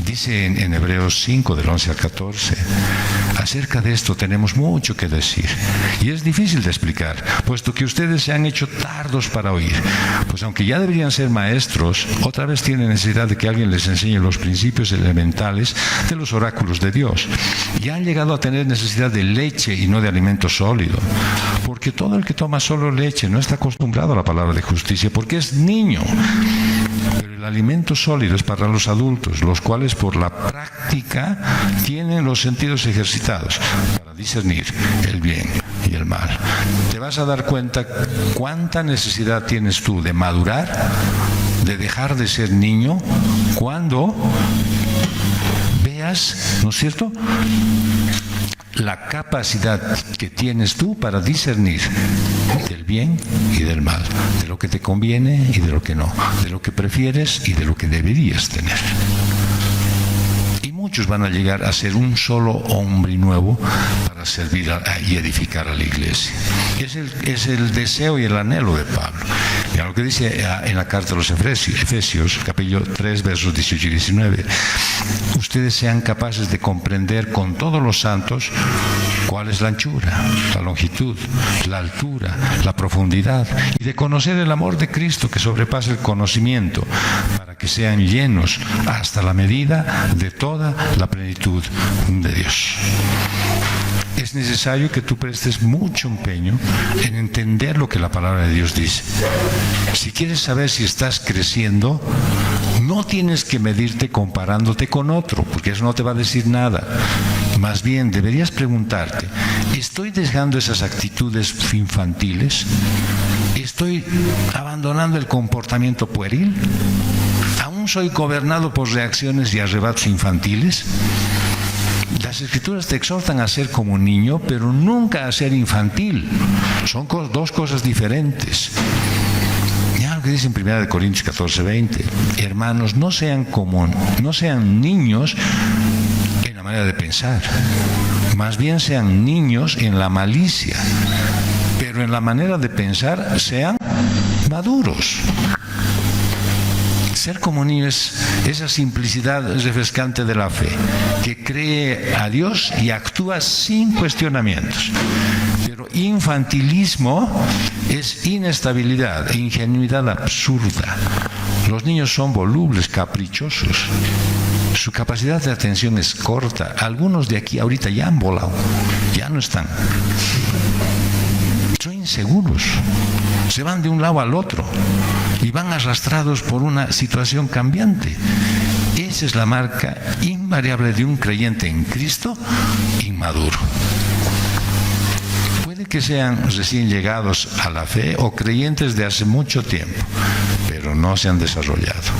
Dice en Hebreos 5, del 11 al 14, acerca de esto tenemos mucho que decir, y es difícil de explicar, puesto que ustedes se han hecho tardos para oír, pues aunque ya deberían ser maestros, otra vez tienen necesidad de que alguien les enseñe los principios elementales de los oráculos de Dios, y han llegado a tener necesidad de leche y no de alimento sólido, porque todo el que toma solo leche no está acostumbrado a la palabra de justicia, porque es niño. Pero el alimento sólido es para los adultos, los cuales por la práctica tienen los sentidos ejercitados para discernir el bien y el mal. Te vas a dar cuenta cuánta necesidad tienes tú de madurar, de dejar de ser niño, cuando veas, ¿no es cierto?, la capacidad que tienes tú para discernir del bien y del mal, de lo que te conviene y de lo que no, de lo que prefieres y de lo que deberías tener. Y muchos van a llegar a ser un solo hombre nuevo para servir y edificar a la iglesia. Es el deseo y el anhelo de Pablo. Mira lo que dice en la carta a los Efesios, capítulo 3, versos 18 y 19. Ustedes sean capaces de comprender con todos los santos cuál es la anchura, la longitud, la altura, la profundidad, y de conocer el amor de Cristo que sobrepasa el conocimiento, para que sean llenos hasta la medida de toda la plenitud de Dios. Es necesario que tú prestes mucho empeño en entender lo que la palabra de Dios dice. Si quieres saber si estás creciendo, no tienes que medirte comparándote con otro, porque eso no te va a decir nada. Más bien, deberías preguntarte, ¿estoy dejando esas actitudes infantiles? ¿Estoy abandonando el comportamiento pueril? ¿Aún soy gobernado por reacciones y arrebatos infantiles? Las Escrituras te exhortan a ser como un niño, pero nunca a ser infantil. Son dos cosas diferentes. Ya lo que dice en 1 Corintios 14, 20. Hermanos, no sean niños en la manera de pensar. Más bien sean niños en la malicia. Pero en la manera de pensar sean maduros. Ser como niño es esa simplicidad refrescante de la fe, que cree a Dios y actúa sin cuestionamientos. Pero infantilismo es inestabilidad, ingenuidad absurda. Los niños son volubles, caprichosos. Su capacidad de atención es corta. Algunos de aquí ahorita ya han volado, ya no están. Son inseguros, se van de un lado al otro y van arrastrados por una situación cambiante. Esa es la marca invariable de un creyente en Cristo inmaduro. Puede que sean recién llegados a la fe o creyentes de hace mucho tiempo, pero no se han desarrollado.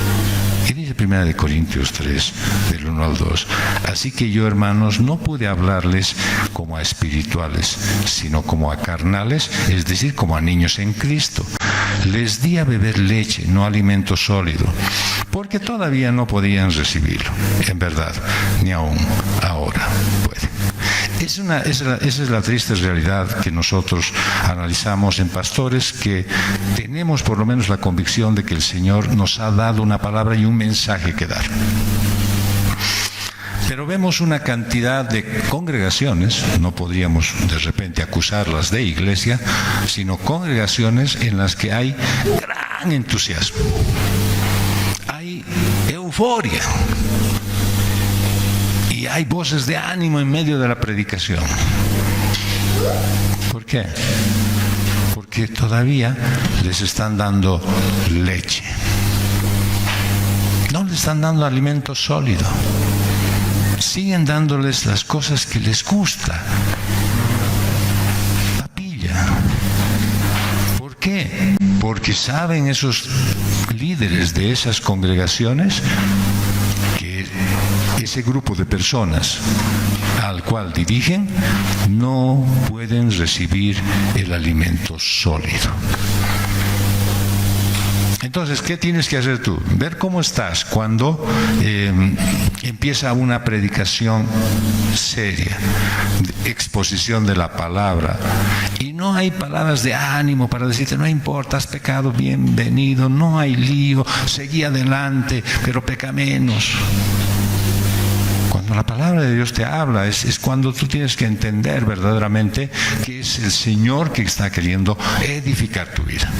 Y dice 1 Corintios 3, del 1 al 2, así que yo, hermanos, no pude hablarles como a espirituales, sino como a carnales, es decir, como a niños en Cristo. Les di a beber leche, no alimento sólido, porque todavía no podían recibirlo, en verdad, ni aún ahora pueden. Esa es la triste realidad que nosotros analizamos en pastores, que tenemos por lo menos la convicción de que el Señor nos ha dado una palabra y un mensaje que dar. Pero vemos una cantidad de congregaciones, no podríamos de repente acusarlas de iglesia, sino congregaciones en las que hay gran entusiasmo, hay euforia. Y hay voces de ánimo en medio de la predicación. ¿Por qué? Porque todavía les están dando leche. No les están dando alimento sólido. Siguen dándoles las cosas que les gusta. Papilla. ¿Por qué? porque saben esos líderes de esas congregaciones que ese grupo de personas al cual dirigen no pueden recibir el alimento sólido. Entonces, ¿qué tienes que hacer tú? Ver cómo estás cuando empieza una predicación seria, de exposición de la palabra, y no hay palabras de ánimo para decirte, no importa, has pecado, bienvenido, no hay lío, seguí adelante, pero peca menos. Cuando la palabra de Dios te habla, es cuando tú tienes que entender verdaderamente que es el Señor que está queriendo edificar tu vida.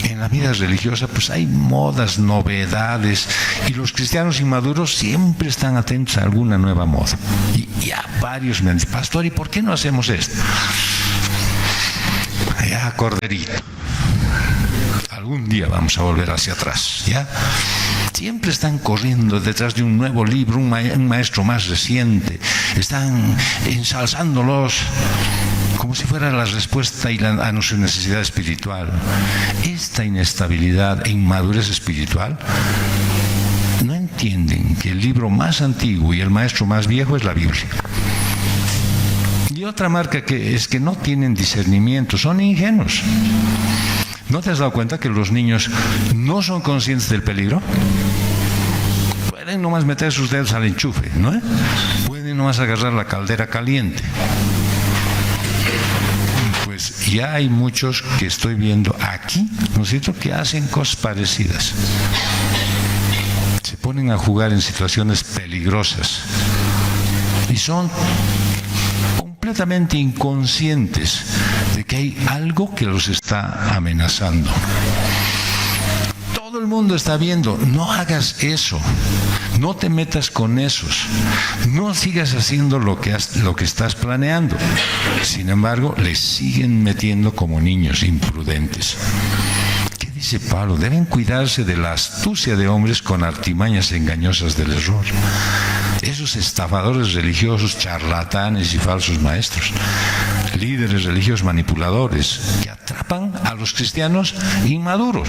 En la vida religiosa pues hay modas, novedades, y los cristianos inmaduros siempre están atentos a alguna nueva moda. Y ya varios me han dicho, pastor, ¿y por qué no hacemos esto? Ya, corderito, algún día vamos a volver hacia atrás, ¿ya? Siempre están corriendo detrás de un nuevo libro, un maestro más reciente, están ensalzándolos como si fuera la respuesta a nuestra necesidad espiritual. Esta inestabilidad e inmadurez espiritual no entienden que el libro más antiguo y el maestro más viejo es la Biblia. Y otra marca que es que no tienen discernimiento, son ingenuos. ¿No te has dado cuenta que los niños no son conscientes del peligro? Pueden nomás meter sus dedos al enchufe, ¿no? Pueden nomás agarrar la caldera caliente. Pues ya hay muchos que estoy viendo aquí, ¿no es cierto?, que hacen cosas parecidas. Se ponen a jugar en situaciones peligrosas y son completamente inconscientes de que hay algo que los está amenazando. Todo el mundo está viendo, no hagas eso, no te metas con esos, no sigas haciendo lo que estás planeando. Sin embargo, les siguen metiendo como niños imprudentes. ¿Qué dice Pablo? Deben cuidarse de la astucia de hombres con artimañas engañosas del error. Esos estafadores religiosos, charlatanes y falsos maestros, líderes religiosos manipuladores que atrapan a los cristianos inmaduros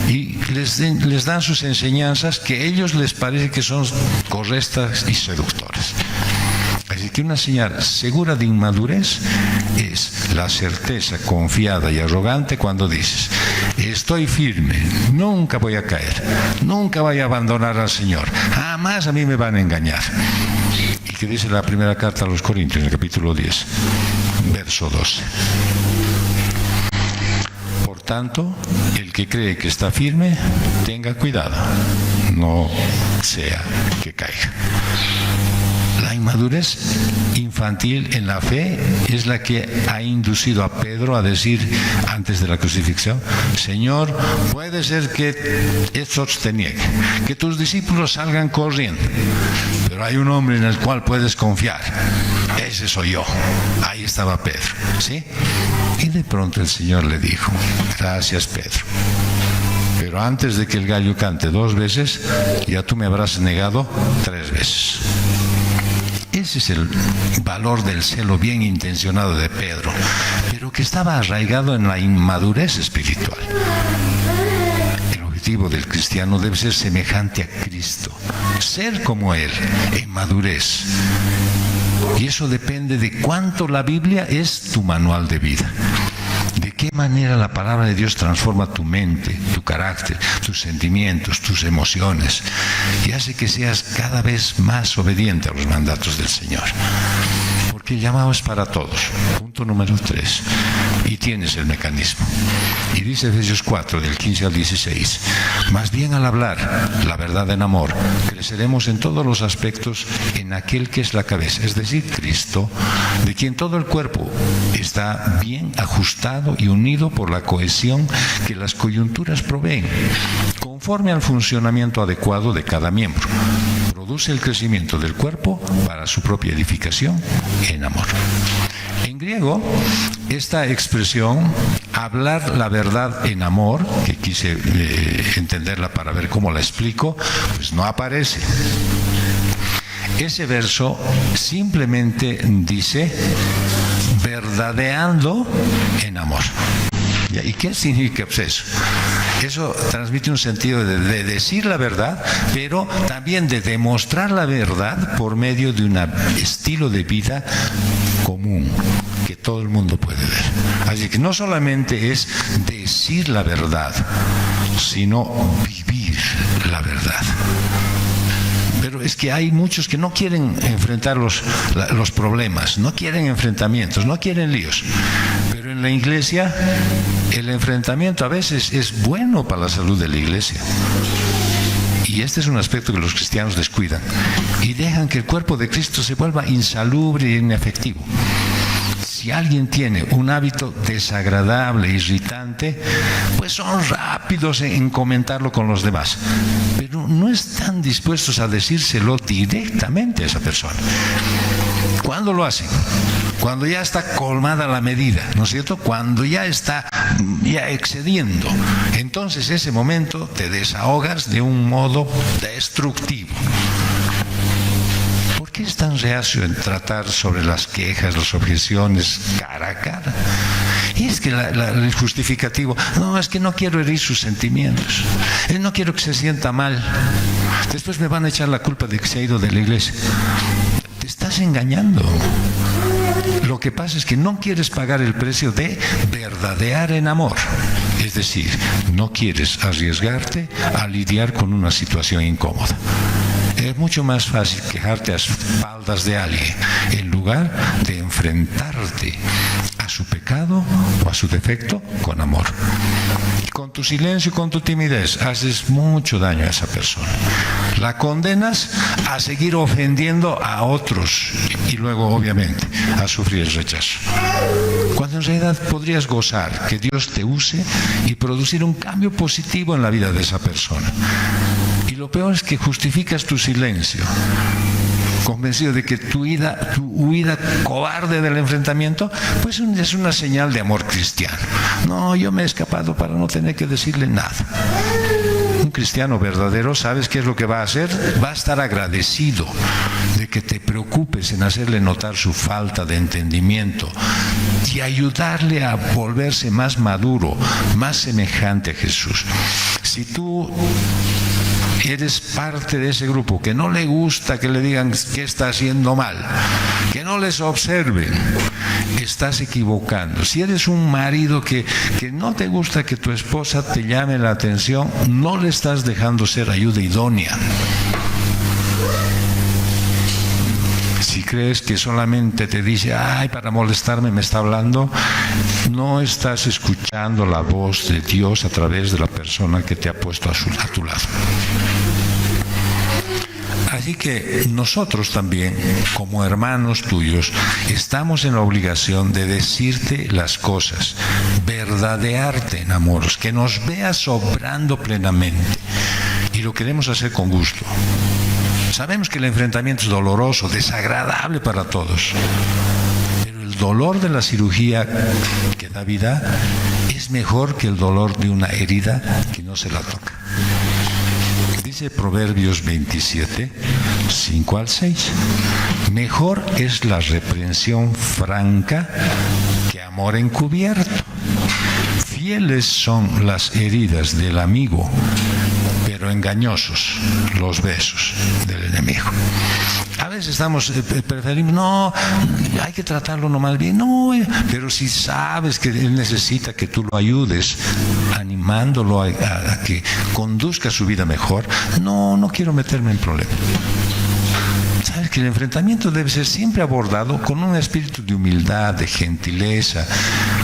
y les dan sus enseñanzas que a ellos les parece que son correctas y seductoras. Así que una señal segura de inmadurez es la certeza confiada y arrogante cuando dices, estoy firme, nunca voy a caer, nunca voy a abandonar al Señor, jamás a mí me van a engañar. ¿Y qué dice la primera carta a los Corintios, en el capítulo 10, verso 12? Por tanto, el que cree que está firme, tenga cuidado, no sea que caiga. La inmadurez infantil en la fe es la que ha inducido a Pedro a decir antes de la crucifixión, Señor, puede ser que estos te nieguen, que tus discípulos salgan corriendo, pero hay un hombre en el cual puedes confiar, ese soy yo. Ahí estaba Pedro, ¿sí? Y de pronto el Señor le dijo, gracias Pedro, pero antes de que el gallo cante 2 veces, ya tú me habrás negado 3 veces. Ese es el valor del celo bien intencionado de Pedro, pero que estaba arraigado en la inmadurez espiritual. El objetivo del cristiano debe ser semejante a Cristo, ser como Él, en madurez. Y eso depende de cuánto la Biblia es tu manual de vida. De qué manera la palabra de Dios transforma tu mente, tu carácter, tus sentimientos, tus emociones, y hace que seas cada vez más obediente a los mandatos del Señor. Porque el llamado es para todos. Punto número 3. Y tienes el mecanismo. Y dice Efesios 4, del 15 al 16, más bien al hablar la verdad en amor, creceremos en todos los aspectos en aquel que es la cabeza, es decir, Cristo, de quien todo el cuerpo está bien ajustado y unido por la cohesión que las coyunturas proveen, conforme al funcionamiento adecuado de cada miembro. Produce el crecimiento del cuerpo para su propia edificación en amor. En griego, esta expresión, hablar la verdad en amor, que quise entenderla para ver cómo la explico, pues no aparece. Ese verso simplemente dice, verdadeando en amor. ¿Y qué significa eso? Eso transmite un sentido de decir la verdad, pero también de demostrar la verdad por medio de un estilo de vida común que todo el mundo puede ver. Así que no solamente es decir la verdad, sino vivir la verdad. Pero es que hay muchos que no quieren enfrentar los problemas, no quieren enfrentamientos, no quieren líos. Pero en la iglesia el enfrentamiento a veces es bueno para la salud de la iglesia. Y este es un aspecto que los cristianos descuidan y dejan que el cuerpo de Cristo se vuelva insalubre e inefectivo. Si alguien tiene un hábito desagradable, irritante, pues son rápidos en comentarlo con los demás, pero no están dispuestos a decírselo directamente a esa persona. ¿Cuándo lo hacen? Cuando ya está colmada la medida, ¿no es cierto? Cuando ya está excediendo. Entonces, ese momento te desahogas de un modo destructivo. ¿Por qué es tan reacio en tratar sobre las quejas, las objeciones cara a cara? Y es que el justificativo, no, es que no quiero herir sus sentimientos, no quiero que se sienta mal, después me van a echar la culpa de que se ha ido de la iglesia. Te estás engañando. Lo que pasa es que no quieres pagar el precio de verdadear en amor. Es decir, no quieres arriesgarte a lidiar con una situación incómoda. Es mucho más fácil quejarte a espaldas de alguien en lugar de enfrentarte a su pecado o a su defecto con amor. Con tu silencio y con tu timidez haces mucho daño a esa persona. La condenas a seguir ofendiendo a otros y luego, obviamente, a sufrir el rechazo. Cuando en realidad podrías gozar que Dios te use y producir un cambio positivo en la vida de esa persona. Y lo peor es que justificas tu silencio, convencido de que tu huida cobarde del enfrentamiento, pues es una señal de amor cristiano. No, yo me he escapado para no tener que decirle nada. Un cristiano verdadero, ¿sabes qué es lo que va a hacer? Va a estar agradecido de que te preocupes en hacerle notar su falta de entendimiento y ayudarle a volverse más maduro, más semejante a Jesús. Si tú eres parte de ese grupo que no le gusta que le digan que está haciendo mal, que no les observen, estás equivocando. Si eres un marido que no te gusta que tu esposa te llame la atención, no le estás dejando ser ayuda idónea. Si crees que solamente te dice, ay, para molestarme me está hablando, no estás escuchando la voz de Dios a través de la persona que te ha puesto a tu lado. Así que nosotros también, como hermanos tuyos, estamos en la obligación de decirte las cosas, verdadearte en amor, que nos veas obrando plenamente. Y lo queremos hacer con gusto. Sabemos que el enfrentamiento es doloroso, desagradable para todos. Pero el dolor de la cirugía que da vida es mejor que el dolor de una herida que no se la toca. Dice Proverbios 27, 5 al 6. Mejor es la reprensión franca que amor encubierto. Fieles son las heridas del amigo, pero engañosos los besos del enemigo. A veces preferimos, no, hay que tratarlo nomás bien, no, pero si sabes que él necesita que tú lo ayudes, animándolo a que conduzca su vida mejor, no quiero meterme en problemas. Sabes que el enfrentamiento debe ser siempre abordado con un espíritu de humildad, de gentileza,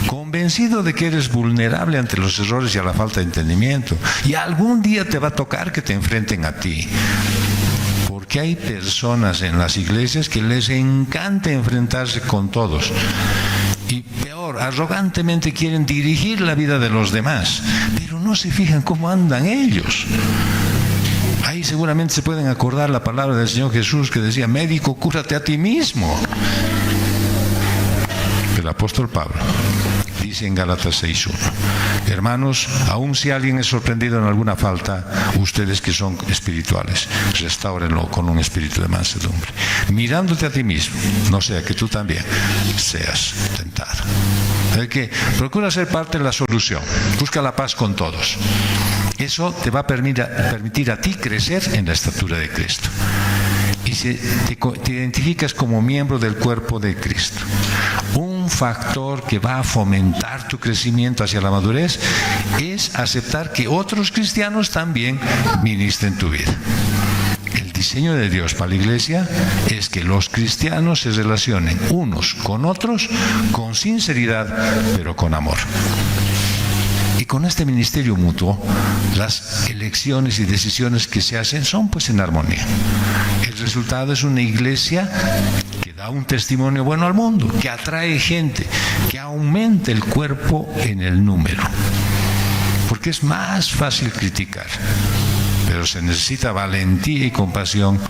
convencido de que eres vulnerable ante los errores y a la falta de entendimiento. Y algún día te va a tocar que te enfrenten a ti. Porque hay personas en las iglesias que les encanta enfrentarse con todos. Y peor, arrogantemente quieren dirigir la vida de los demás, pero no se fijan cómo andan ellos. Ahí seguramente se pueden acordar la palabra del Señor Jesús que decía, médico, cúrate a ti mismo. El apóstol Pablo dice en Gálatas 6:1. Hermanos, aun si alguien es sorprendido en alguna falta, ustedes que son espirituales, restáurenlo con un espíritu de mansedumbre, mirándote a ti mismo, no sea que tú también seas tentado. Es que procura ser parte de la solución, busca la paz con todos. Eso te va a permitir a ti crecer en la estatura de Cristo. Y si te identificas como miembro del cuerpo de Cristo, un factor que va a fomentar tu crecimiento hacia la madurez es aceptar que otros cristianos también ministren tu vida. El diseño de Dios para la iglesia es que los cristianos se relacionen unos con otros con sinceridad, pero con amor. Y con este ministerio mutuo, las elecciones y decisiones que se hacen son pues en armonía. El resultado es una iglesia que da un testimonio bueno al mundo, que atrae gente, que aumenta el cuerpo en el número. Porque es más fácil criticar, pero se necesita valentía y compasión,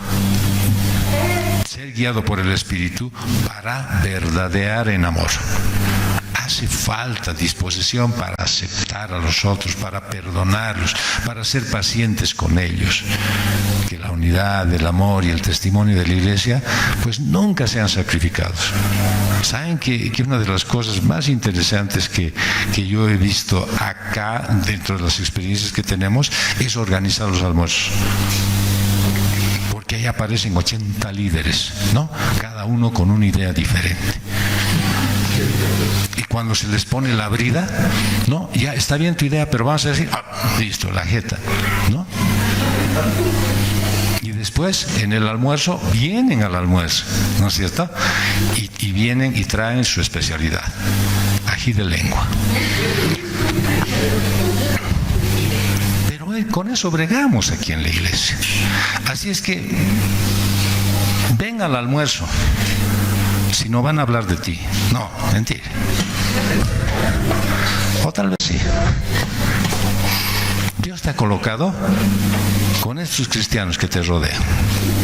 ser guiado por el Espíritu para verdadear en amor. Hace falta disposición para aceptar a los otros, para perdonarlos, para ser pacientes con ellos. Que la unidad, el amor y el testimonio de la iglesia pues nunca sean sacrificados. Saben que una de las cosas más interesantes que yo he visto acá dentro de las experiencias que tenemos es organizar los almuerzos. Porque ahí aparecen 80 líderes, ¿no? Cada uno con una idea diferente. Y cuando se les pone la brida, ¿no? Ya está bien tu idea, pero vamos a decir, listo, la jeta, ¿no? Y después, en el almuerzo, vienen al almuerzo, ¿no es cierto? Y vienen y traen su especialidad, ají de lengua. Pero con eso bregamos aquí en la iglesia. Así es que, ven al almuerzo. Si no van a hablar de ti. No, mentira. O tal vez sí. Dios te ha colocado con estos cristianos que te rodean,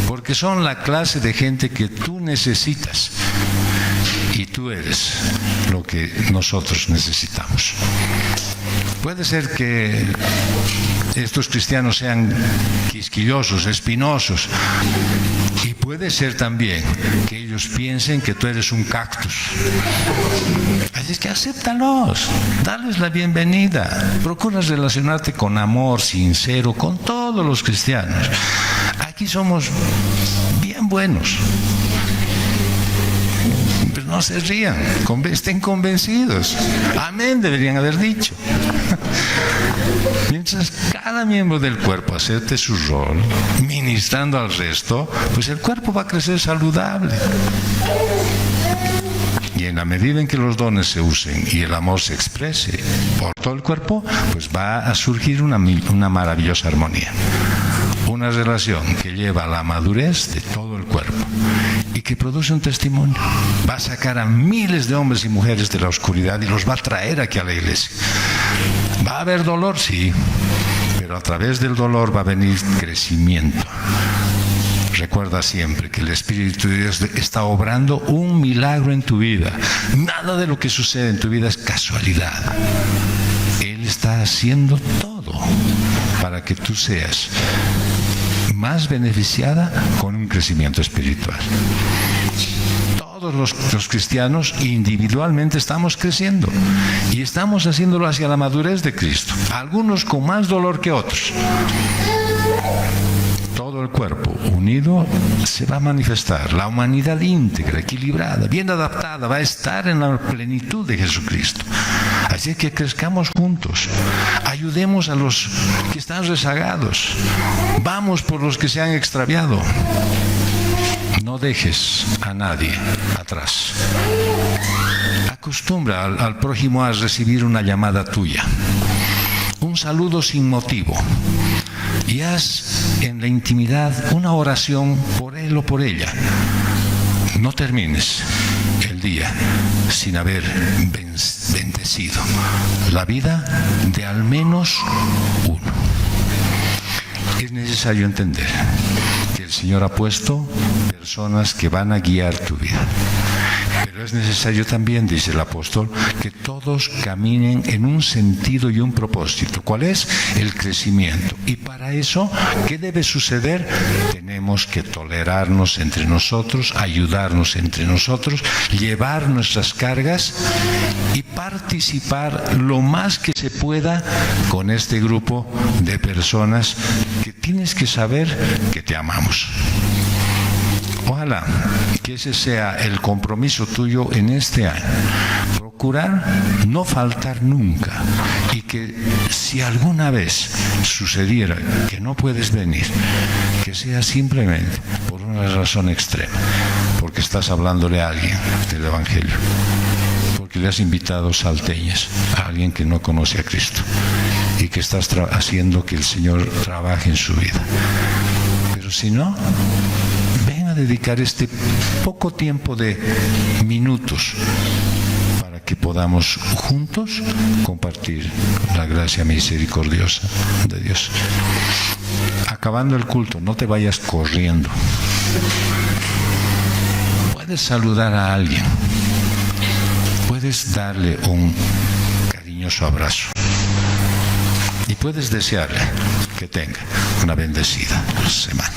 porque son la clase de gente que tú necesitas y tú eres lo que nosotros necesitamos. Puede ser que estos cristianos sean quisquillosos, espinosos, y puede ser también que ellos piensen que tú eres un cactus. Así es que acéptalos, dales la bienvenida, procura relacionarte con amor sincero con todos los cristianos. Aquí somos bien buenos. Pero no se rían, estén convencidos. Amén, deberían haber dicho. Mientras cada miembro del cuerpo acepte su rol, ministrando al resto, pues el cuerpo va a crecer saludable. Y en la medida en que los dones se usen y el amor se exprese por todo el cuerpo, pues va a surgir una maravillosa armonía. Una relación que lleva a la madurez de todo el cuerpo y que produce un testimonio. Va a sacar a miles de hombres y mujeres de la oscuridad y los va a traer aquí a la iglesia. ¿Va a haber dolor? Sí, pero a través del dolor va a venir crecimiento. Recuerda siempre que el Espíritu de Dios está obrando un milagro en tu vida. Nada de lo que sucede en tu vida es casualidad. Él está haciendo todo para que tú seas más beneficiada con un crecimiento espiritual. Todos los cristianos individualmente estamos creciendo y estamos haciéndolo hacia la madurez de Cristo, algunos con más dolor que otros. Todo el cuerpo unido se va a manifestar, la humanidad íntegra, equilibrada, bien adaptada, va a estar en la plenitud de Jesucristo. Así que crezcamos juntos, ayudemos a los que están rezagados, vamos por los que se han extraviado. No dejes a nadie atrás. Acostumbra al prójimo a recibir una llamada tuya, un saludo sin motivo, y haz en la intimidad una oración por él o por ella. No termines el día sin haber bendecido la vida de al menos uno. Es necesario entender que el Señor ha puesto personas que van a guiar tu vida. Pero es necesario también, dice el apóstol, que todos caminen en un sentido y un propósito. ¿Cuál es? El crecimiento. Y para eso, ¿qué debe suceder? Tenemos que tolerarnos entre nosotros, ayudarnos entre nosotros, llevar nuestras cargas y participar lo más que se pueda con este grupo de personas que tienes que saber que te amamos. Ojalá que ese sea el compromiso tuyo en este año. Procurar no faltar nunca, y que si alguna vez sucediera que no puedes venir, que sea simplemente por una razón extrema, porque estás hablándole a alguien del Evangelio, porque le has invitado salteñas a alguien que no conoce a Cristo y que estás haciendo que el Señor trabaje en su vida. Pero si no, ven a dedicar este poco tiempo de minutos para que podamos juntos compartir la gracia misericordiosa de Dios. Acabando el culto, no te vayas corriendo. Puedes saludar a alguien, puedes darle un cariñoso abrazo y puedes desearle que tenga una bendecida semana.